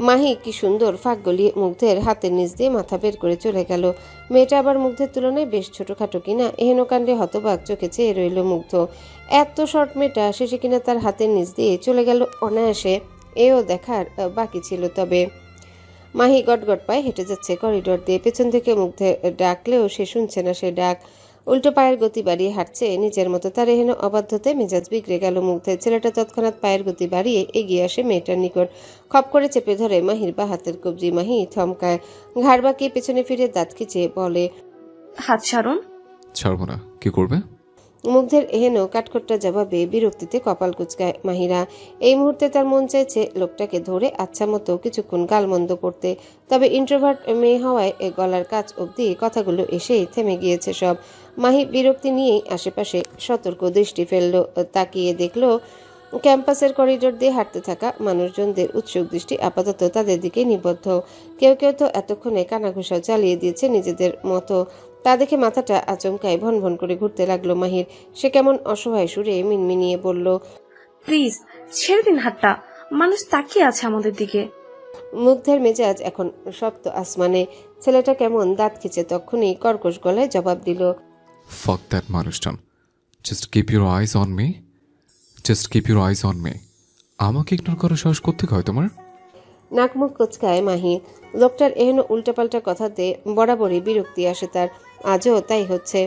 মাহি কি সুন্দর ফাঁক গলিয়ে মুগ্ধের হাতের নিচ দিয়ে মাথা বের করে চলে গেল। মেয়েটা আবার মুগ্ধের তুলনায় বেশ ছোটখাটো কিনা এহেন কাণ্ডে হতবাক চোখে চেয়ে রইল মুগ্ধ। এত শর্ট মেয়েটা শেষে কিনা তার হাতের নিচ দিয়ে চলে গেল অনায়াসে, এও দেখার বাকি ছিল। তবে মাহি গটগট পায়ে হেঁটে যাচ্ছে করিডোর দিয়ে। পেছন থেকে মুগ্ধে ডাকলেও সে শুনছে না সে ডাক। উল্টো পায়ের গতি বাড়িয়ে হাঁটছে নিজের মতো। তার এহেন অবাধ্যতে মেজাজ বিগড়ে গেল মুগ্ধের। ছেলেটা তৎক্ষণাৎ পায়ের গতি বাড়িয়ে এগিয়ে আসে মেয়েটার নিকট। খপ করে চেপে ধরে মাহির বা হাতের কবজি। মাহি থমকায়, ঘাড় বাঁকিয়ে পেছনে ফিরে দাঁত খিচে বলে, হাত ছাড়ুন। ছাড়বো না। কি করবে? মুগ্ধের এহেন কাঠখোট্টা জবাবে বিরক্তিতে কপাল কুঁচকায় মাহিরা। এই মুহূর্তে তার মন চাইছে লোকটাকে ধরে আচ্ছা মতো কিছুক্ষণ গালমন্দ করতে, তবে ইন্ট্রোভার্ট মেয়ে হওয়ায় গলার কাছ অবধি কথাগুলো এসেই থেমে গিয়েছে সব। মাহি বিরক্তি নিয়েই আশেপাশে সতর্ক দৃষ্টি ফেলল, তাকিয়ে দেখল ক্যাম্পাসের করিডোর দিয়ে হাঁটতে থাকা মানুষজনদের উৎসুক দৃষ্টি আপাতত তাদের দিকে নিবদ্ধ। কেউ কেউ তো এতক্ষণে কানাঘুষা চালিয়ে দিয়েছে নিজেদের মতো। তা দেখে মাথাটা আচমকায় ভন ভন করে ঘুরতে লাগলো মাহির। সে কেমন অসহায় সুরে মিনমিনিয়ে বলল, প্লিজ ছেড়ে দিন হাতটা, মানুষ তাকিয়ে আছে আমাদের দিকে। মুগ্ধের মেজাজ এখন সপ্ত আসমানে। ছেলেটা কেমন দাঁত খিচে তখনই কর্কশ গলায় জবাব দিল, Fuck that মানুষজন। Just keep your eyes on me, just keep your eyes on me. আমাকে ইগনোর করার সাহস করতে হয় তোমার? নাক মুখ কোচকায় মাহি। লোকটার এহেন উল্টাপাল্টা কথাতে বরাবরই বিরক্তি আসে তার। আজও তাই হচ্ছে।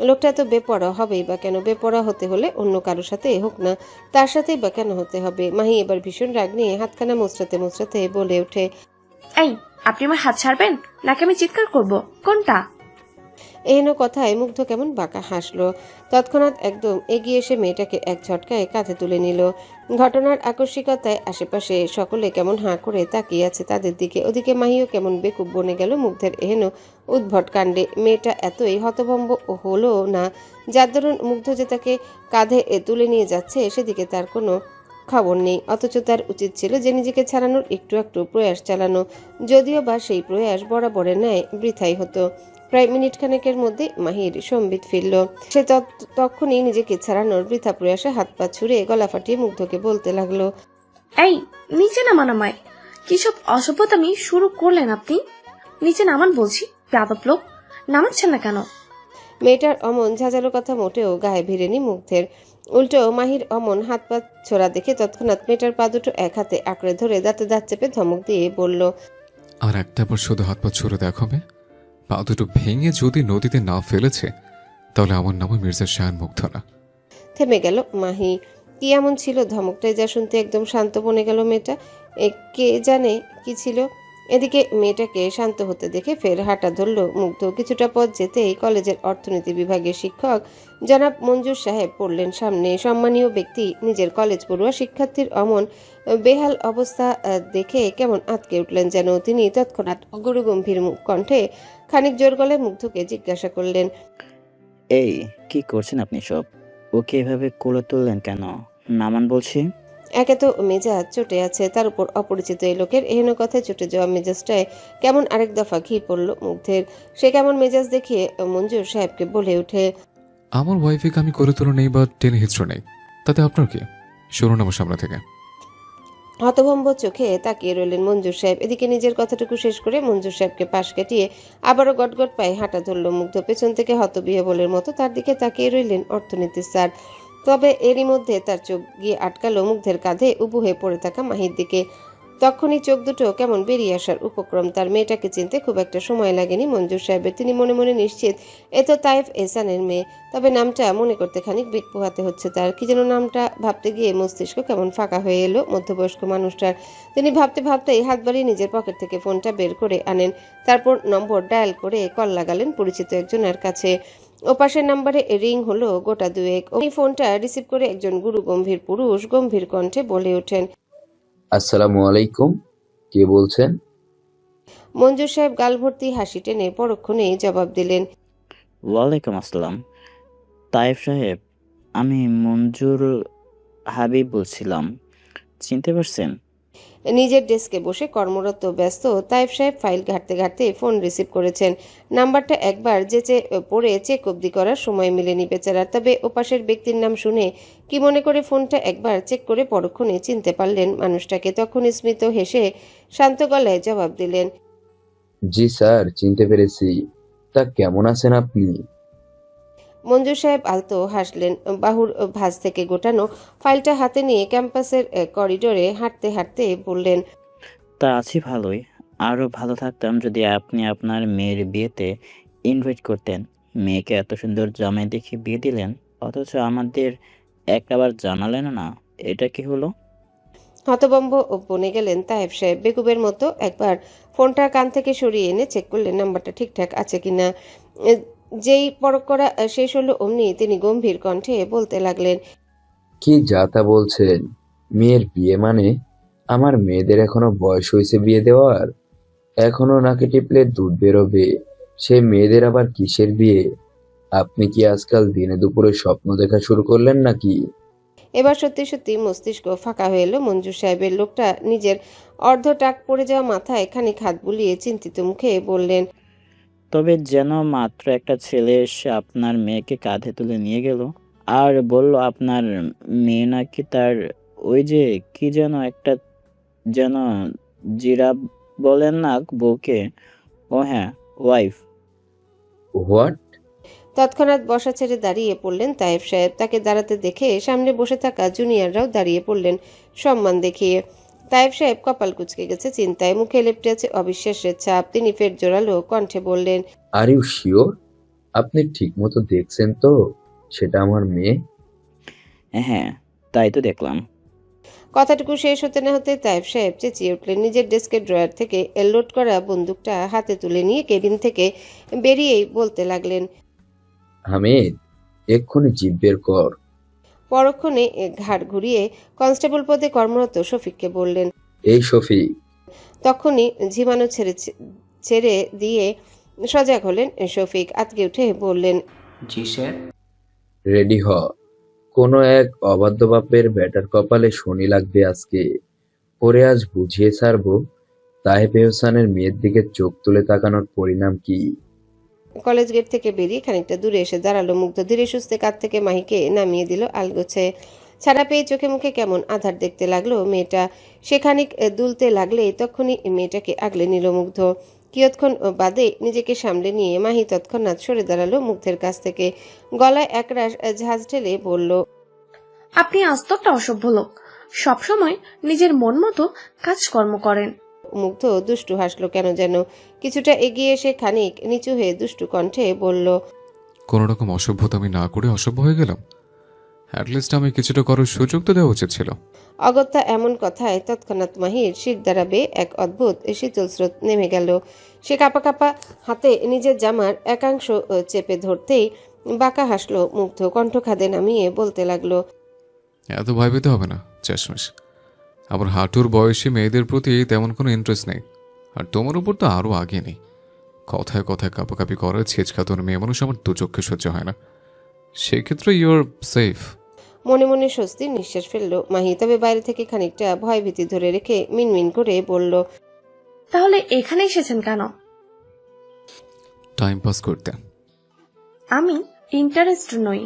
লোকটা তো বেপরোয়া হবেই বা কেন? বেপরোয়া হতে হলে অন্য কারোর সাথে হোক না, তার সাথেই বা কেন হতে হবে? মাহি এবার ভীষণ রাগ নিয়ে হাতখানা মোচড়াতে মোচড়াতে বলে ওঠে, এই, আপনি আমার হাত ছাড়বেন নাকি আমি চিৎকার করব? কোনটা? এহেন কথায় মুগ্ধ কেমন বাঁকা হাসলো। তৎক্ষণাৎ একদম এগিয়ে এসে মেয়েটাকে এক ঝটকায় কাঁধে তুলে নিল। ঘটনার আকস্মিকতায় আশেপাশে সকলে কেমন হাঁ করে তাকিয়ে আছে তাদের দিকে। ওদিকে মাহিও কেমন বেকুব বনে গেল মুগ্ধের এহেন উদ্ভট কাণ্ডে। মেয়েটা এতই হতভম্ব হলো না, যার দরুন মুগ্ধ যে তাকে কাঁধে তুলে নিয়ে যাচ্ছে সেদিকে তার কোনো খবর নেই। অথচ তার উচিত ছিল যে নিজেকে ছাড়ানোর একটু একটু প্রয়াস চালানো, যদিও বা সেই প্রয়াস বরাবরের ন্যায় বৃথাই হতো। প্রায় মিনিট খানেকের মধ্যে মাহির সম্বিত ফিরল। সে তখনই নিজেকে ছাড়ানোর বৃথা প্রয়াসে হাত পা ছুড়ে গলা ফাটিয়ে মুগ্ধকে বলতে লাগলো, এই, নিচে নামান আমায়। কি সব অসভ্যতামি শুরু করলেন আপনি? নিচে নামান বলছি, বেয়াদব লোক। নামাচ্ছেন না কেন? মেয়েটার অমন ঝাঁঝালো কথা মোটেও গায়ে ভিড়েনি মুগ্ধের। উল্টো মাহির অমন হাত পা ছোড়া দেখে তৎক্ষণাৎ মেয়েটার পা দুটো এক হাতে আঁকড়ে ধরে দাঁতে দাঁত চেপে ধমক দিয়ে বলল, আর একটা বার শুধু হাত পা ছুড়ে দেখাবে, পা দুটো ভেঙে যদি নদীতে না ফেলেছে তাহলে আমার নামও মির্জা শায়ান মুগ্ধ না। থেমে গেল মাহি। কি এমন ছিল ধমকটাই যা শুনতে একদম শান্ত বনে গেল মেয়েটা? কে জানে কি ছিল? এদিকে মেয়েটাকে শান্ত হতে দেখে ফের হাঁটা ধরল মুগ্ধ। কিছুটা পথ যেতেই কলেজের অর্থনীতি বিভাগের শিক্ষক জনাব মঞ্জুর সাহেব পড়লেন সামনে। সম্মানীয় ব্যক্তি নিজের কলেজ পড়ুয়া শিক্ষার্থীর অমন বেহাল অবস্থা দেখে কেমন আঁতকে উঠলেন যেন। তিনি তৎক্ষণাৎ গুরুগম্ভীর কণ্ঠে খানিক জোর গলায় মুগ্ধকে জিজ্ঞাসা করলেন, এই কি করছেন আপনি সব? ওকে এভাবে কোলে তুললেন কেন? নামান বলছি। একে তো মেজাজ চটে আছে, তার উপর অপরিচিত এই লোকের এহেন কথায় চটে যাওয়া মেজাজটায় কেমন আরেক দফা ঘি পড়ল মুগ্ধের। সে কেমন মেজাজ দেখিয়ে মঞ্জুর সাহেবকে বলে ওঠে, আমার ওয়াইফকে আমি করে তোলা নেই বা টেনে হিস্ট্রি নেই, তাতে আপনার কি? শুনুন আমার সামনে থেকে। হতভম্ব চোখে তাকিয়ে রইলেন মঞ্জুর সাহেব। এদিকে নিজের কথাটুকু শেষ করে মঞ্জুর সাহেবকে পাশ কাটিয়ে আবারও গটগট পায়ে হাঁটা ধরল মুগ্ধ। পেছন থেকে হতবিহ্বলের মতো তার দিকে তাকিয়ে রইলেন অর্থনীতি স্যার। তবে এরই মধ্যে তার চোখ গিয়ে আটকালো মুগ্ধের কাঁধে উবু হয়ে পড়ে থাকা মাহির দিকে। তখনই চোখ দুটো কেমন বেরিয়ে আসার উপক্রম তার। মেয়েটাকে চিনতে খুব একটা সময় লাগেনি মঞ্জুর সাহেবের। তিনি মনে মনে নিশ্চিত এ তো তাইফ এহসানের মেয়ে, তবে নামটা মনে করতে খানিক বেগ পোহাতে হচ্ছে তার। কি যেন নামটা ভাবতে গিয়ে মস্তিষ্ক কেমন ফাঁকা হয়ে এলো মধ্যবয়স্ক মানুষটার। তিনি ভাবতে ভাবতেই হাত বাড়িয়ে নিজের পকেট থেকে ফোনটা বের করে আনেন। তারপর নম্বর ডায়াল করে কল লাগালেন পরিচিত একজনের কাছে। ওপাশের নাম্বারে রিং হলো গোটা দুয়েক। ওই ফোনটা রিসিভ করে একজন গুরু গম্ভীর পুরুষ গম্ভীর কণ্ঠে বলে ওঠেন, আসসালামু আলাইকুম, কে বলছেন? মঞ্জুর সাহেব গাল ভর্তি হাসি টেনে পরক্ষণেই জবাব দিলেন, ওয়ালাইকুম আসসালাম তাইফ সাহেব, আমি মঞ্জুর হাবিব বলছিলাম, চিনতে পারছেন? নিজের ডেস্কে বসে কর্মরত ব্যস্ত তাইফ সাহেব ফাইল ঘাঁটতে ঘাঁটতে ফোন রিসিভ করেছেন। নাম্বারটা একবার যেচে পড়ে চেক অবধি করার সময় মিলেনি বেচারার। তবে ওপাশের ব্যক্তির নাম শুনে কি মনে করে ফোনটা একবার চেক করে পরক্ষণে চিনতে পারলেন মানুষটাকে। তখন স্মিত হেসে শান্ত গলায় জবাব দিলেন, জি স্যার, চিনতে পেরেছি। তা কেমন আছেন আপনি? মঞ্জুর সাহেব আলতো হাসলেন। বাহুর ভাঁজ থেকে গোটানো ফাইলটা হাতে নিয়ে ক্যাম্পাসের করিডোরে হাঁটতে হাঁটতে বললেন, তা আছি ভালোই। আরও ভালো থাকতাম যদি আপনি আপনার মেয়ের বিয়েতে ইনভাইট করতেন। মেয়েকে এত সুন্দর জামাই দেখে বিয়ে দিলেন, অথচ আমাদের একটাবার জানালেন না। এটা কি হলো? হতবম্ব বনে গেলেন তাইফ সাহেব। বেকুবের মতো একবার ফোনটা কান থেকে সরিয়ে এনে চেক করলেন নাম্বারটা ঠিকঠাক আছে কিনা। যেই পরখ করা শেষ হলো অমনি তিনি গম্ভীর কণ্ঠে বলতে লাগলেন, কি যা তা বলছেন? মেয়ের বিয়ে মানে? আমার মেয়েদের এখনো বয়স হয়েছে বিয়ে দেওয়ার? এখনো নাকে টিপলে দুধ বেরোবে, সে মেয়েদের আবার কিসের বিয়ে? আপনি কি আজকাল দিনে দুপুরে স্বপ্ন দেখা শুরু করলেন নাকি? এবার সত্যি সত্যি মস্তিষ্ক ফাঁকা হয়ে এলো মঞ্জুর সাহেবের। লোকটা নিজের অর্ধ টাক পড়ে যাওয়া মাথায় খানিক হাত বুলিয়ে চিন্তিত মুখে বললেন, তবে যেন মাত্র একটা ছেলে এসে আপনার মেয়েকে কাঁধে তুলে নিয়ে গেল আর বলল আপনার মেয়ে নাকি তার ওই যে কি যেন একটা যেন জিরাফ বলেন না বউকে? ও হ্যাঁ, ওয়াইফ। হোয়াট? তৎক্ষণাৎ বসা ছেড়ে দাঁড়িয়ে পড়লেন তায়েব সাহেব। তাকে দাঁড়াতে দেখে সামনে বসে থাকা জুনিয়ররাও দাঁড়িয়ে পড়লেন সম্মান দেখিয়ে। তায়েব সাহেব কপাল কুঁচকে গেছে চিন্তায়, মুখে লেপটে আছে অবিশ্বাসের ছাপ। তিনি ফের জোরালো কণ্ঠে বললেন, আর ইউ শিওর? আপনি ঠিক মতো দেখছেন তো সেটা আমার মেয়ে? হ্যাঁ, তাই তো দেখলাম। কথাটুকু শেষ হতে না হতে তায়েব সাহেব চেঁচিয়ে উঠলেন। নিজের ডেস্কের ড্রয়ার থেকে লোড করা বন্দুকটা হাতে তুলে নিয়ে কেবিন থেকে বেরিয়েই বলতে লাগলেন, হামিদ, এক্ষুনি জিপ বের কর। পরক্ষণে ঘাড় ঘুরিয়ে কনস্টেবল পদে কর্মরত শফিককে বললেন। এই শফিক। তখনই ঝিমানো ছেড়ে দিয়ে সজাগ হলেন শফিক। আতকে উঠে বললেন, জি স্যার। রেডি হ। কোনো এক অবাধ্য বাপের বেটার কপালে শনি লাগবে আজকে। পরে আজ বুঝিয়ে ছাড়বো তাহেব এহসানের মেয়ের দিকে চোখ তুলে তাকানোর পরিণাম কি। কলেজ গেট থেকে বেরিয়ে খানিকটা দূরে এসে দাঁড়ালো মুগ্ধ। ধীরে সুস্থে কাঁধ থেকে মাহিকে নামিয়ে দিল আলগোছে। ছাড়া পেয়ে চোখে মুখে কেমন আধার দেখতে লাগলো মেয়েটা। সে খানিক দুলতে লাগলে তখনই মেয়েটাকে আগলে নিল মুগ্ধ। কিয়ৎক্ষণ বাদে নিজেকে সামলে নিয়ে মাহি তৎক্ষণাৎ সরে দাঁড়ালো মুগ্ধের কাছ থেকে। গলায় একরাশ ঝাঁজ ঢেলে বলল, আপনি আস্ত একটা অসভ্য লোক, সবসময় নিজের মন মতো কাজকর্ম করেন। মুগ্ধ দুষ্টু হাসলো কেন যেন। কিছুটা এগিয়ে এসে খানিক নিচু হয়ে দুষ্টু কণ্ঠে বলল, কোনো রকম অসভ্যতা আমি না করে অসভ্য হয়ে গেলাম? অ্যাটলিস্ট আমি কিছুটা করার সুযোগ তো দেওয়া উচিত ছিল। অগত্যা এমন কথায় তৎক্ষণাৎ মাহির শির দ্বারাবে এক অদ্ভুত শীতল স্রোত নেমে গেল। সে কাঁপা কাঁপা হাতে নিজের জামার একাংশ চেপে ধরতেই বাঁকা হাসলো মুগ্ধ। কণ্ঠ খাদে নামিয়ে বলতে লাগলো, এত ভয় পেতে হবে না চাশমিশ। আমার হাঁটুর বয়সী মেয়েদের প্রতি তেমন কোনো ইন্টারেস্ট নেই, আর তোমার উপর তো আরও আগে নেই। কথায় কথায় কাপাকাপি করার ছেচকাতর মেয়ে মানুষ আমার দু চক্ষে সহ্য হয় না। সেক্ষেত্রে ইউর সেফ। মনে মনে স্বস্তির নিঃশ্বাস ফেললো মাহি। তবে বাইরে থেকে খানিকটা ভয় ভীতি ধরে রেখে মিনমিন করে বলল, তাহলে এখানে এসেছেন কেন? টাইম পাস করতে। আমি ইন্টারেস্ট নই।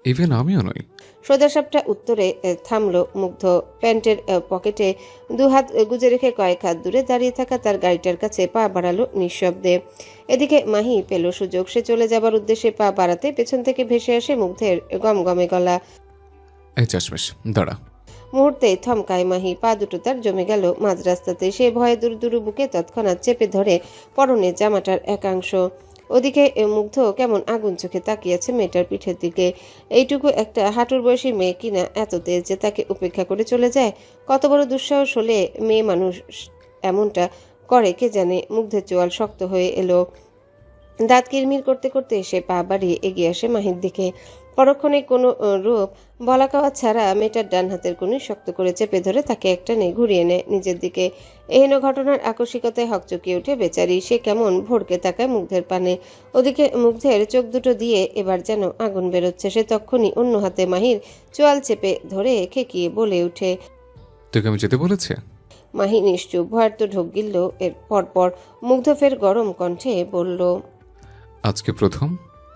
ইভেন আমিও নই। সোজাসাপটা উত্তরে থামলো মুগ্ধ। প্যান্টের পকেটে দুহাত গুজে রেখে কয়েক হাত দূরে দাঁড়িয়ে থাকা তার গাড়িটার কাছে পা বাড়ালো নিঃশব্দে। এদিকে মাহি পেল সুযোগ। সে চলে যাবার উদ্দেশ্যে পা বাড়াতে পেছন থেকে ভেসে আসে মুগ্ধের গমগমে গলা। এই চাশমিশ দাঁড়া। মুহূর্তে থমকায় মাহি। পা দুটো তার জমে গেল মাঝ রাস্তাতে। সে ভয়ে দুরু বুকে তৎক্ষণাৎ চেপে ধরে পরনের জামাটার একাংশ। ওদিকে মুগ্ধ কেমন আগুন চোখে তাকিয়েছে মেয়েটার পিঠের দিকে। এইটুকু একটা হাঁটুর বয়সী মেয়ে কিনা এত তেজ যে তাকে উপেক্ষা করে চলে যায়। কত বড় দুঃসাহস হলে মেয়ে মানুষ এমনটা করে কে জানে। মুগ্ধের চোয়াল শক্ত হয়ে এলো। দাঁত কিরমির করতে করতে সে পা বাড়িয়ে এগিয়ে আসে মাহির দিকে। পরক্ষণে কোনো রূপ বলা কাওয়া ছাড়া মেয়েটার ডান হাতের কনুই শক্ত করে চেপে ধরে তাকে একটানে ঘুরিয়ে নেয় নিজের দিকে। এহেন ঘটনার আকস্মিকতায় হকচকিয়ে উঠে বেচারি। সে কেমন ভড়কে তাকায় মুগ্ধের পানে। ওদিকে মুগ্ধের চোখ দুটো দিয়ে এবার যেন আগুন বেরোচ্ছে। সে তখনই অন্য হাতে মাহির চোয়াল চেপে ধরে খেকিয়ে বলে উঠে, তোকে আমি যেতে বলেছি? মাহি নিশ্চুপ। ভয়ের তো ঢোক গিলল। এর পরপর মুগ্ধ ফের গরম কণ্ঠে বলল, আজকে প্রথম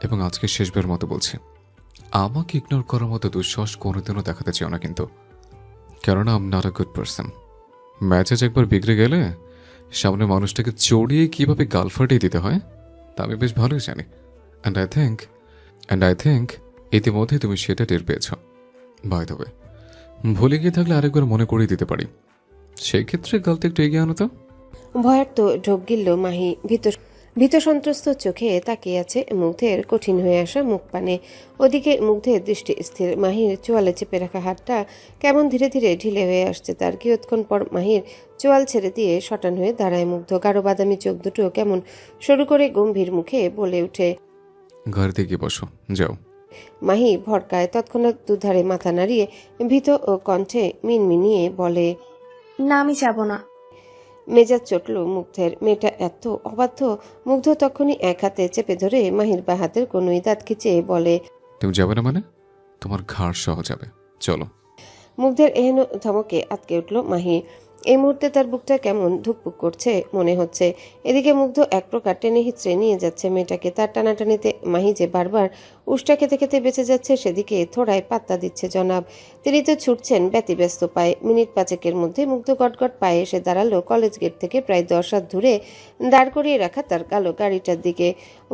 এবং আজকে শেষবার মতো বলছি, আমাকে ইগনোর করার মতো দুঃসাহস কোনোদিনও দেখাতে চাও না কিন্তু। কেননা আম নট আ গুড পারসন। ম্যাচে একবার বিগড়ে গেলে সামনে মানুষটাকে চড়িয়ে কিভাবে গাল ফাটিয়ে দিতে হয় তা আমি বেশ ভালোই জানি। অ্যান্ড আই থিঙ্ক ইতিমধ্যে তুমি সেটা টের পেয়েছ। বাই দ্য ওয়ে, ভুলে গিয়ে থাকলে আরেকবার মনে করিয়ে দিতে পারি। সেই ক্ষেত্রে গালতে একটু এগিয়ে আনো তো। ভয়ের তো ঢোক গিলল মাহি। ভীত সন্ত্রস্ত চোখে তাকিয়ে আছে মুগ্ধের কঠিন হয়ে আসা মুখ পানে। ওদিকে মুগ্ধের দৃষ্টি স্থির। মাহির চোয়ালে চেপে রাখা হাতটা কেমন ধীরে ধীরে ঢিলে হয়ে আসছে তার। কিয়ৎক্ষণ পর মাহির চোয়াল ছেড়ে দিয়ে শটান হয়ে দাঁড়ায় মুগ্ধ। গাঢ় বাদামি চোখ দুটো কেমন সরু করে গম্ভীর মুখে বলে উঠে, গাড়িতে গিয়ে বসো, যাও। মাহি ভরকায় তৎক্ষণাৎ দুধারে মাথা নাড়িয়ে ভীত ও কণ্ঠে মিনমিনিয়ে বলে, না আমি যাব না। মেজাজ চটল মুগ্ধের। মেয়েটা এত অবাধ্য। মুগ্ধ তখনই এক হাতে চেপে ধরে মাহির বা হাতের কোনোই দাঁত খিচে বলে, তুমি যাবে না মানে? তোমার ঘাড় সহ যাবে, চলো। মুগ্ধের এহেন ধমকে আটকে উঠল মাহি। এই মুহূর্তে তার বুকটা কেমন ধুকপুক করছে মনে হচ্ছে। এদিকে মুগ্ধ এক প্রকার টেনে হিচড়ে নিয়ে যাচ্ছে মেয়েটাকে। তার টানাটানিতে মাহি যে বারবার উষ্টা খেতে খেতে বেঁচে যাচ্ছে সেদিকে থোড়ায় পাত্তা দিচ্ছে জনাব। তিনি তো ছুটছেন ব্যতিব্যস্ত পায়ে। মিনিট পাঁচেকের মধ্যে মুগ্ধ গটগট পায়ে এসে দাঁড়ালো কলেজ গেট থেকে প্রায় 10 হাত দূরে দাঁড় করিয়ে রাখা তার কালো গাড়িটার দিকে।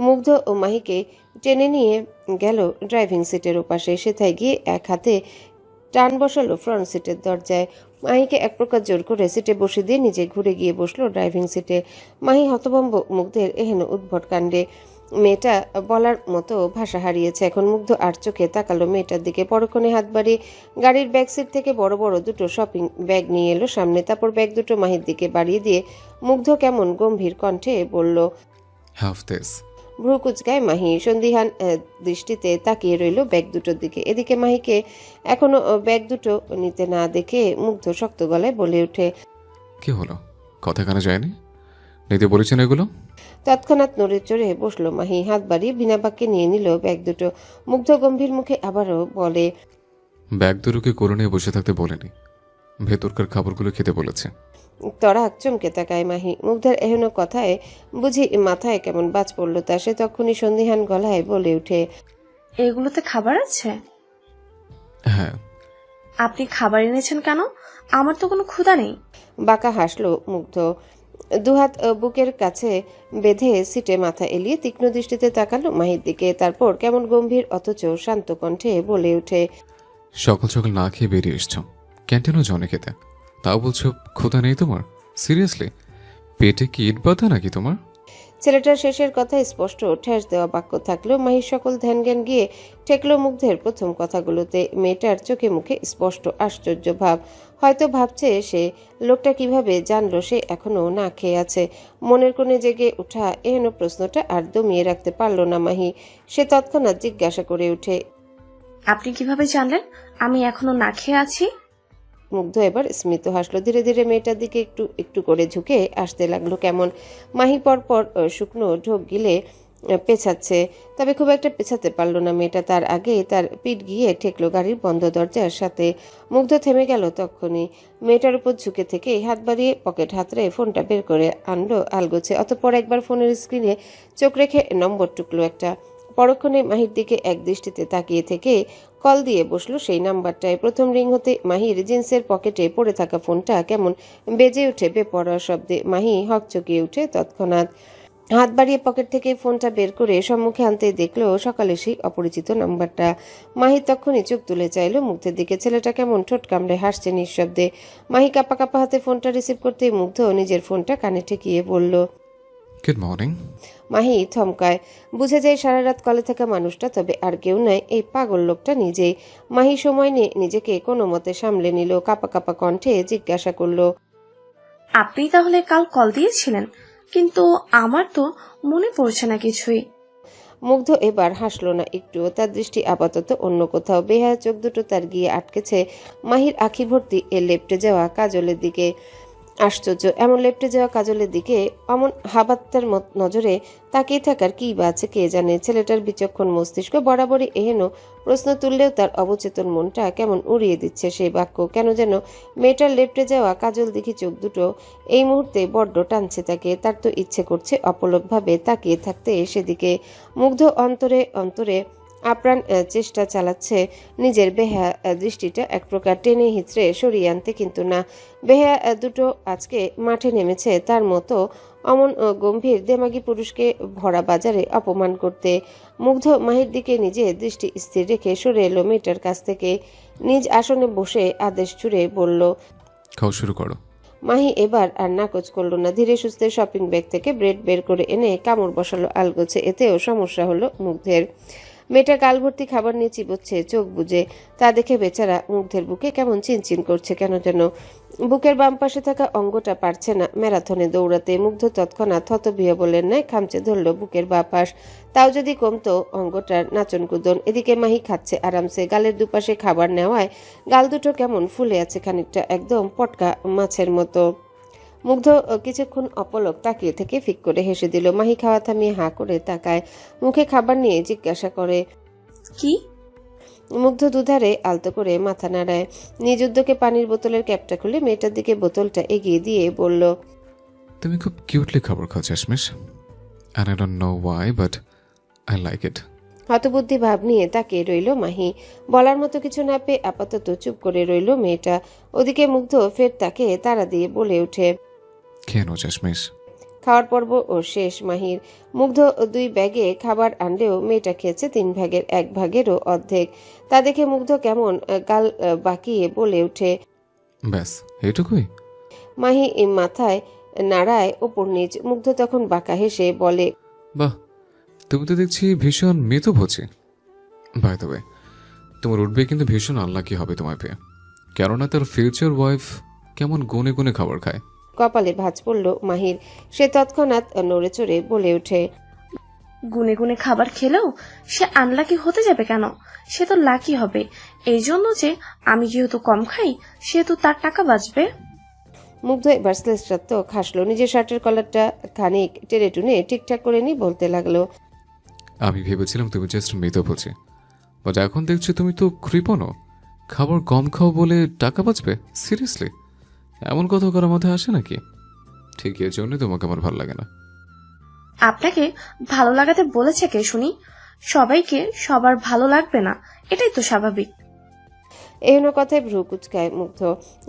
মুগ্ধ ও মাহিকে টেনে নিয়ে গেল ড্রাইভিং সিটের ওপাশে। সেথায় গিয়ে এক হাতে টান বসালো ফ্রন্ট সিটের দরজায়। মাহিকে এক প্রকার জোর করে সিটে বসে দিয়ে নিজে ঘুরে গিয়ে বসলো ড্রাইভিং সিটে। মাহি হতভম্ব মুগ্ধের এহেন উদ্ভট কাণ্ডে। মেয়েটা বলার মতো ভাষা হারিয়েছে এখন। মুগ্ধ আর চোখে তাকালো মেয়েটার দিকে। পরক্ষণে হাত বাড়িয়ে গাড়ির ব্যাক সিট থেকে বড় বড় দুটো শপিং ব্যাগ নিয়ে এলো সামনে। তারপর ব্যাগ দুটো মাহির দিকে বাড়িয়ে দিয়ে মুগ্ধ কেমন গম্ভীর কণ্ঠে বলল, হ্যাভ দিস। ভ্রু কুচকায় মাহি। সন্দিহান দৃষ্টিতে তাকিয়ে রইল ব্যাগ দুটোর দিকে। এদিকে মাহিকে এখনো ব্যাগ দুটো নিতে না দেখে মুগ্ধ শক্ত গলায় বলে ওঠে, কি হলো? কথা কানে যায়নি? নিতে বলেছেন এগুলো? তৎক্ষণাৎ নড়ে চড়ে বসলো মাহি। হাত বাড়িয়ে বিনা বাক্যে নিয়ে নিল ব্যাগ দুটো। মুগ্ধ গম্ভীর মুখে আবারও বলে, ব্যাগ দুটোকে কোলে নিয়ে বসে থাকতে বলেনি, ভেতরকার খাবারগুলো খেতে বলেছে। তরাক চমকে তাকায় মাহি। মুগ্ধের এহেন কথায় বুঝি মাথায় কেমন বাজ পড়ল তার। সে তখনই সন্দিহান গলায় বলে উঠে, এগুলোতে খাবার আছে? হ্যাঁ। আপনি খাবার এনেছেন কেন? আমার তো কোনো ক্ষুধা নেই। বাঁকা হাসলো মুগ্ধ। দুহাত বুকের কাছে বেঁধে সিটে মাথা এলিয়ে তীক্ষ্ণ দৃষ্টিতে তাকালো মাহির দিকে। তারপর কেমন গম্ভীর অথচ শান্ত কণ্ঠে বলে ওঠে, সকাল সকাল না খেয়ে বেরিয়ে এসছো, ক্যান্টিনও জনে খেতে, তাও বলছো ক্ষুধা নেই তোমার? সিরিয়াসলি? পেটে কি ইট বাঁধা নাকি তোমার? ছেলেটার শেষের কথায় স্পষ্ট ঠেস দেওয়া বাক্য থাকলেও মাহির সকল ধ্যান জ্ঞান গিয়ে ঠেকলো মুগ্ধের প্রথম কথাগুলোতে। মেয়েটার চোখে মুখে স্পষ্ট আশ্চর্য ভাব। হয়তো ভাবছে সে লোকটা কিভাবে জানলো সে এখনো না খেয়ে আছে। মনের কোণে জেগে ওঠা এহেন প্রশ্নটা আর দমিয়ে রাখতে পারল না মাহি। সে তৎক্ষণাৎ জিজ্ঞাসা করে ওঠে, আপনি কিভাবে জানলেন আমি এখনো না খেয়ে আছি? মুগ্ধ এবার স্মিত হাসলো। ধীরে ধীরে মেয়েটার দিকে একটু একটু করে ঝুঁকে আসতে লাগলো কেমন। মাহি পরপর শুকনো ঢোক গিলে পেছাচ্ছে, তবে খুব একটা পেছাতে পারলো না মেয়েটা। তার আগে তার পিঠ গিয়ে ঠেকলো গাড়ির বন্ধ দরজার সাথে। মুগ্ধ থেমে গেল তখনই। মেয়েটার উপর ঝুঁকে থেকে হাত বাড়িয়ে পকেট হাতড়ে ফোনটা বের করে আনলো আলগোছে। অতঃপর একবার ফোনের স্ক্রিনে চোখ রেখে নম্বর টুকলো একটা। পরক্ষণে মাহির দিকে এক দৃষ্টিতে তাকিয়ে থেকে কল দিয়ে বসলো সেই নাম্বারটায়। প্রথম রিং হতে মাহির জিন্সের পকেটে পড়ে থাকা ফোনটা কেমন বেজে ওঠে বেপরোয়া শব্দে। মাহি হকচকিয়ে উঠে তৎক্ষণাৎ হাত বাড়িয়ে পকেট থেকে ফোনটা বের করে সম্মুখে আনতে দেখলো সকালে সেই অপরিচিত নাম্বারটা। মাহি তখনই চোখ তুলে চাইলো মুগ্ধের দিকে। ছেলেটা কেমন ঠোঁট কামড়ে হাসছে নিঃশব্দে। মাহি কাপা কাপা হাতে ফোনটা রিসিভ করতেই মুগ্ধ নিজের ফোনটা কানে ঠেকিয়ে বলল, গুড মর্নিং। মাহি থমকায়। বুঝে যায় সারা রাত কলে থাকা মানুষটা তবে আর কেউ নয়, এই পাগল লোকটা নিজেই। মাহি সময় নিয়ে নিজেকে কোনো মতে সামলে নিল। কাপা কাপা কণ্ঠে জিজ্ঞাসা করলো, আপনি তাহলে কাল কল দিয়েছিলেন? কিন্তু আমার তো মনে পড়ছে না কিছুই। মুগ্ধ এবার হাসলো না একটুও। তার দৃষ্টি আপাতত অন্য কোথাও। বেহায়া চোখ দুটো তার গিয়ে আটকেছে মাহির আঁখি ভর্তি লেপটে যাওয়া কাজলের দিকে। আশ্চর্য, এমন লেপটে যাওয়া কাজলের দিকে অমন হাবাত্তার নজরে তাকিয়ে থাকার কি বা আছে কে জানে। ছেলেটার বিচক্ষণ মস্তিষ্ক বরাবরই এহেন প্রশ্ন তুললেও তার অবচেতন মনটা কেমন উড়িয়ে দিচ্ছে সেই বাক্য। কেন যেন মেয়েটার লেপটে যাওয়া কাজল দেখি চোখ দুটো এই মুহূর্তে বড্ড টানছে তাকে। তার তো ইচ্ছে করছে অপলকভাবে তাকিয়ে থাকতে সেদিকে। মুগ্ধ অন্তরে অন্তরে আপ্রাণ চেষ্টা চালাচ্ছে নিজের বেহা দৃষ্টিটা এক প্রকার টেনে হিচড়ে সরিয়ে আনতে, কিন্তু না। বেহা দুটো আজকে মাঠে নেমেছে তার মতো অমন গম্ভীর দেমাগী পুরুষকে ভরা বাজারে অপমান করতে। মুগ্ধ মাহির দিকে নিজের দৃষ্টি স্থির রেখে সরে এলো মেয়েটার কাছ থেকে। নিজ আসনে বসে আদেশ ছুড়ে বলল, খাওয়া শুরু করো। মাহি এবার আর নাকচ করলো না। ধীরে সুস্থে শপিং ব্যাগ থেকে ব্রেড বের করে এনে কামড় বসালো আলগোছে। এতেও সমস্যা হলো মুগ্ধের। মেয়েটা গাল ভর্তি খাবার নিয়ে চিবোচ্ছে চোখ বুজে। তা দেখে বেচারা মুগ্ধের বুকে কেমন চিনচিন করছে কেন যেন। বুকের বাম পাশে থাকা অঙ্গটা পারছে না ম্যারাথনে দৌড়াতে। মুগ্ধ তৎক্ষণাৎ থতবিয়া বলেন নাই খামচে ধরল বুকের বা পাশ। তাও যদি কমতো অঙ্গটার নাচন কুদন। এদিকে মাহি খাচ্ছে আরামসে। গালের দুপাশে খাবার নেওয়ায় গাল দুটো কেমন ফুলে আছে খানিকটা, একদম পটকা মাছের মতো। মুগ্ধ কিছুক্ষণ অপলক তাকিয়ে থেকে ফিক করে হেসে দিল। মাহি খাওয়া থামিয়ে হাঁ করে তাকায়। মুখে খাবার নিয়ে জিজ্ঞাসা করে, কি? মুগ্ধ দুধারে আলতো করে মাথা নাড়ায়। নিজ উদ্যোগে পানির বোতলের ক্যাপটা খুলে মেয়েটার দিকে বোতলটা এগিয়ে দিয়ে বলল, তুমি খুব কিউটলি খাবার খাও চাশমিশ, and I don't know why but I like it. হতবুদ্ধি ভাব নিয়ে তাকিয়ে রইল মাহি। বলার মতো কিছু না পেয়ে আপাতত চুপ করে রইল মেয়েটা। ওদিকে মুগ্ধ ফের তাকে তাড়া দিয়ে বলে ওঠে, খেয়ে নাও চাশমিশ। খাওয়ার পর্ব ও শেষ মাহির। মুগ্ধ 2 ব্যাগে খাবার আনলেও মেয়েটা খেয়েছে 3 ভাগের 1 ভাগেরও অর্ধেক। তা দেখে মুগ্ধ কেমন গাল বাকিয়ে বলে ওঠে, ব্যাস এটুকুই? মাহি মাথায় নাড়ায় ওপর নিচ। মুগ্ধ তখন বাঁকা হেসে বলে, বাহ, তুমি তো দেখছি ভীষণ মিতভোজী। বাই দ্য ওয়ে, তোমার উঠবে কিন্তু ভীষণ আনলাকি হবে তোমায় পেয়ে, কেননা তার ফিউচার ওয়াইফ কেমন গুনে গুনে খাবার খায়। কপালে ভাঁজ পড়ল মাহির। সে তৎক্ষণাৎ নড়ে চড়ে বলে ওঠে, গুনে গুনে খাবার খেলেও সে আনলাকি হতে যাবে কেন? সে তো লাকি হবে এই জন্য যে আমি যেহেতু কম খাই সেহেতু তার টাকা বাঁচবে। মুগ্ধ এবার শ্লেষাত্মক হাসলো। নিজের শার্টের কলারটা খানিক টেনে টুনে ঠিকঠাক করে নিয়ে বলতে লাগলো, আমি ভেবেছিলাম তুমি জাস্ট মিতভোজী, বাট এখন দেখছি তুমি তো কৃপণও। খাবার কম খাও বলে টাকা বাঁচবে? সিরিয়াসলি এমন কথা করার মাথায় আসে নাকি? ঠিক এর জন্য তোমাকে আমার ভালো লাগে না। আপনাকে ভালো লাগাতে বলেছে কে শুনি? সবাইকে সবার ভালো লাগবে না, এটাই তো স্বাভাবিক। এহেন কথায় ভ্রু কুচকায় মুগ্ধ।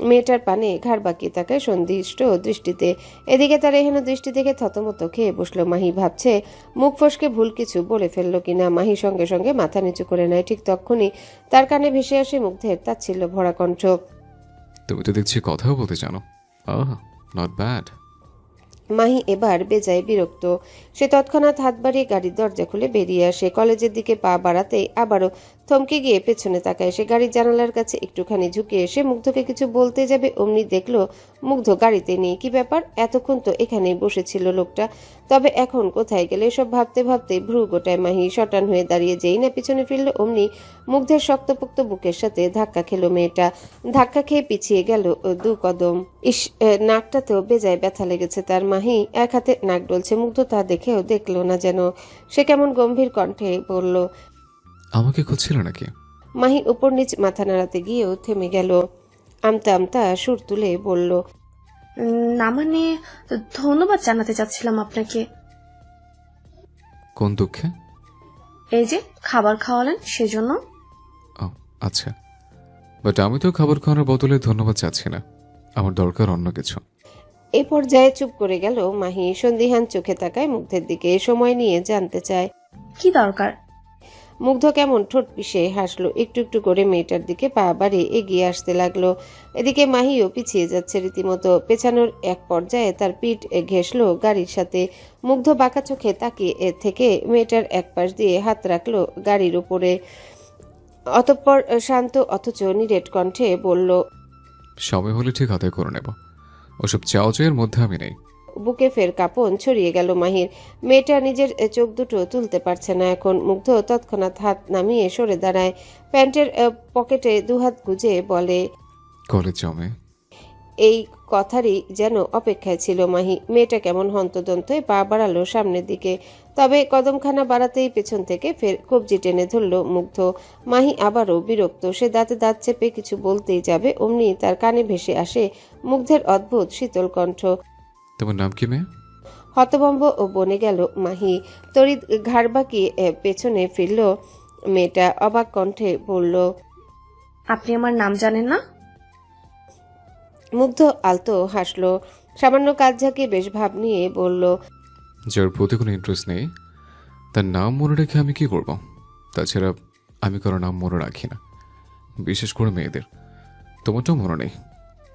মেয়েটার পানে ঘাড় বাঁকিয়ে তাকায় সন্দিষ্ট দৃষ্টিতে। এদিকে তার এহেন দৃষ্টি দেখে থতমত খেয়ে বসলো মাহি। ভাবছে মুখ ফসকে ভুল কিছু বলে ফেললো কিনা। মাহি সঙ্গে সঙ্গে মাথা নিচু করে নেয়। ঠিক তখনই তার কানে ভেসে আসে মুগ্ধের তাচ্ছিল্য ভরা কণ্ঠ, তুমি তো দেখছি কথাও বলতে জানো। Not bad. মাহি এবার বেজায় বিরক্ত। সে তৎক্ষণাৎ হাত বাড়িয়ে গাড়ির দরজা খুলে বেরিয়ে আসে। কলেজের দিকে পা বাড়াতেই আবারও থমকে গিয়ে পেছনে তাকায়। সে গাড়ির জানালার কাছে একটুখানি ঝুঁকে এসে মুগ্ধকে কিছু বলতে যাবে, অমনি দেখলো মুগ্ধ গাড়িতে নেই। কি ব্যাপার? এতক্ষণ তো এখানেই বসেছিল লোকটা, তবে এখন কোথায় গেলে? এসব ভাবতে ভাবতে ভ্রু গোটায় মাহি। শটান হয়ে দাঁড়িয়ে যেই না পিছনে ফিরল, অমনি মুগ্ধের শক্তপোক্ত বুকের সাথে ধাক্কা খেলো মেয়েটা। ধাক্কা খেয়ে পিছিয়ে গেল 2 কদম। ইস, নাকটাতেও বেজায় ব্যথা লেগেছে তার। মাহি এক হাতে নাক ডলছে। মুগ্ধ তা দেখেও দেখলো না যেন। সে কেমন গম্ভীর কণ্ঠে বলল, আমাকে খুঁজছিল নাকি? মাহি উপর নিচ মাথা নাড়াতে গিয়েও থেমে গেল। আমতা আমতা সুর তুলে বলল, না মানে ধন্যবাদ জানাতে চাচ্ছিলাম আপনাকে। কোন দুঃখে? এই যে খাবার খাওয়ালেন সেজন্য। ও আচ্ছা, বাট আমি তো খাবার খাওয়ানোর বদলে ধন্যবাদ চাচ্ছি না, আমার দরকার অন্য কিছু। এ পর্যায়ে চুপ করে গেল মাহি। সন্দিহান চোখে তাকায় মুগ্ধের দিকে। সময় নিয়ে জানতে চায়, কি দরকার? মুগ্ধ কেমন ঠোঁট পিষে হাসলো। একটু একটু করে মেয়েটার দিকে পা বাড়িয়ে এগিয়ে আসতে লাগলো। এদিকে মাহিও পিছিয়ে যাচ্ছে রীতিমতো। পেছানোর এক পর্যায়ে তার পিঠ ঘেঁষলো গাড়ির সাথে। মুগ্ধ বাঁকা চোখে তাকিয়ে থেকে মেয়েটার এক পাশ দিয়ে হাত রাখলো গাড়ির উপরে। অতঃপর শান্ত অথচ নিরেট কণ্ঠে বলল, সময় হলে ঠিক আদায় করে নেব, ওসব চাও চাওয়ের মধ্যে আমি নেই। বুকে ফের কাঁপন ছড়িয়ে গেল মাহির। মেয়েটা নিজের চোখ দুটো তুলতে পারছে না এখন। মুগ্ধ তৎক্ষণাৎ হাত নামিয়ে সরে দাঁড়ায়। প্যান্টের পকেটে 2 হাত গুজে বলে, কলেজ জমে। এই কথারই যেন অপেক্ষায় ছিল মাহি। মেয়েটা কেমন হন্তদন্ত হয়ে পা বাড়ালো সামনের দিকে। তবে কদমখানা বাড়াতেই পেছন থেকে ফের কবজি টেনে ধরল মুগ্ধ। মাহি আবারও বিরক্ত। সে দাঁতে দাঁত চেপে কিছু বলতেই যাবে, অমনি তার কানে ভেসে আসে মুগ্ধের অদ্ভুত শীতল কণ্ঠ, তোমার নাম কি মেয়ে? হতভম্ব ও বনে গেল মাহি। তড়িৎ ঘাড় বাঁকিয়ে পেছনে ফিরল মেয়েটা। অবাক কণ্ঠে বলল, আপনি আমার নাম জানেন না? মুগ্ধ আলতো হাসলো। সামান্য কাজ ঝাঁকিয়ে বেশ ভাব নিয়ে বলল, যার প্রতি কোনো ইন্টারেস্ট নেই তার নাম মনে রেখে আমি কি করব? তাছাড়া আমি কারো নাম মনে রাখি না, বিশেষ করে মেয়েদের। তোমারটাও মনে নেই।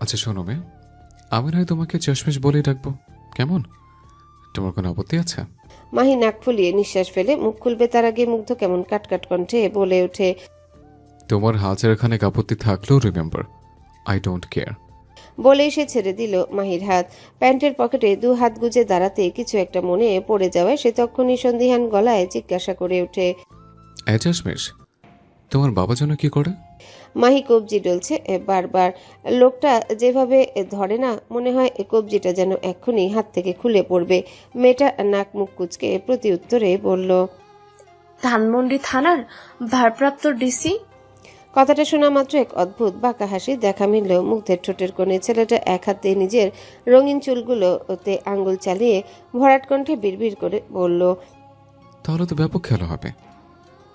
আচ্ছা শোনো মেয়ে, আমি নয় তোমাকে চশমেশ বলেই ডাকবো, কেমন? তোমার কোনো আপত্তি আছে? মাহি নাক ফুলিয়ে নিঃশ্বাস ফেলে মুখ খুলবে তার আগে মুগ্ধ কেমন কাটকাট কণ্ঠে বলে ওঠে, তোমার হাজারখানেক আপত্তি থাকলেও রিমেম্বার, আই ডোন্ট কেয়ার। বলেই সে ছেড়ে দিল মাহির হাত। প্যান্টের পকেটে 2 হাত গুজে দাঁড়াতে কিছু একটা মনে পড়ে যাওয়ায় সে তখনই সন্দিহান গলায় জিজ্ঞাসা করে ওঠে, অ্যাডজাস্টমেন্ট, তোমার বাবা যেন কি করে? মাহি কবজি ডলছে বারবার। লোকটা যেভাবে ধরে না, মনে হয় কবজিটা যেন এক্ষুনি হাত থেকে খুলে পড়বে। মেয়েটা নাক মুখ কুচকে প্রতি উত্তরে বলল, ধানমন্ডি থানার ভারপ্রাপ্ত ডিসি। কথাটা শোনা মাত্র এক অদ্ভুত বাঁকা হাসি দেখা মিলল মুগ্ধের ঠোঁটের কোণে। ছেলেটা এক হাতে নিজের রঙিন চুলগুলোতে আঙ্গুল চালিয়ে ভরাট কণ্ঠে বিড়বিড় করে বলল, তাহলে তো ব্যাপক খেলা হবে।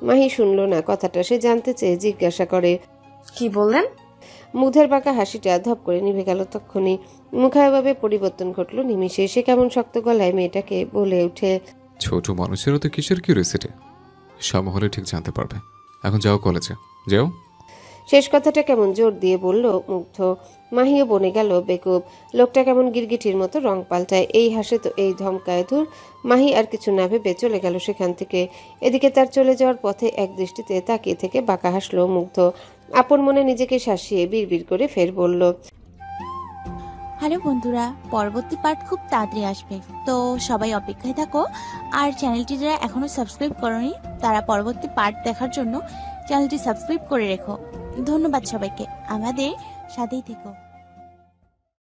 মাহি শুনল না কথাটা। সে জানতে চেয়ে জিজ্ঞাসা করে, কি বললেন? মুগ্ধের বাঁকা হাসিটা ধপ করে নিভে গেল তক্ষুনি। মুখাভাবে পরিবর্তন ঘটল নিমিষে। সে কেমন শক্ত গলায় মেয়েটাকে বলে ওঠে, ছোট মানুষেরও তো কিসের কিউরিওসিটি, সময় হলে ঠিক জানতে পারবে। এখন যাও কলেজে, যাও। শেষ কথাটা কেমন জোর দিয়ে বলল মুগ্ধ। মাহিও বনে গেল বেকুব। লোকটা কেমন গিরগিটির মতো রং পাল্টায়, এই হাসে তো এই ধমকায়। ধুর, মাহি আর কিছু না ভেবে চলে গেল সেখান থেকে। এদিকে তার চলে যাওয়ার পথে এক দৃষ্টিতে তাকিয়ে থেকে বাঁকা হাসলো মুগ্ধ। আপন মনে নিজেকে শাসিয়ে বিড়বিড় করে ফের বলল, হ্যালো বন্ধুরা, পরবর্তী পার্ট খুব তাড়াতাড়ি আসবে, তো সবাই অপেক্ষায় থাকো। আর চ্যানেলটি যারা এখনো সাবস্ক্রাইব করোনি তারা পরবর্তী পার্ট দেখার জন্য চ্যানেলটি সাবস্ক্রাইব করে রেখো। ধন্যবাদ সবাইকে, আমাদের সাথেই থেকো।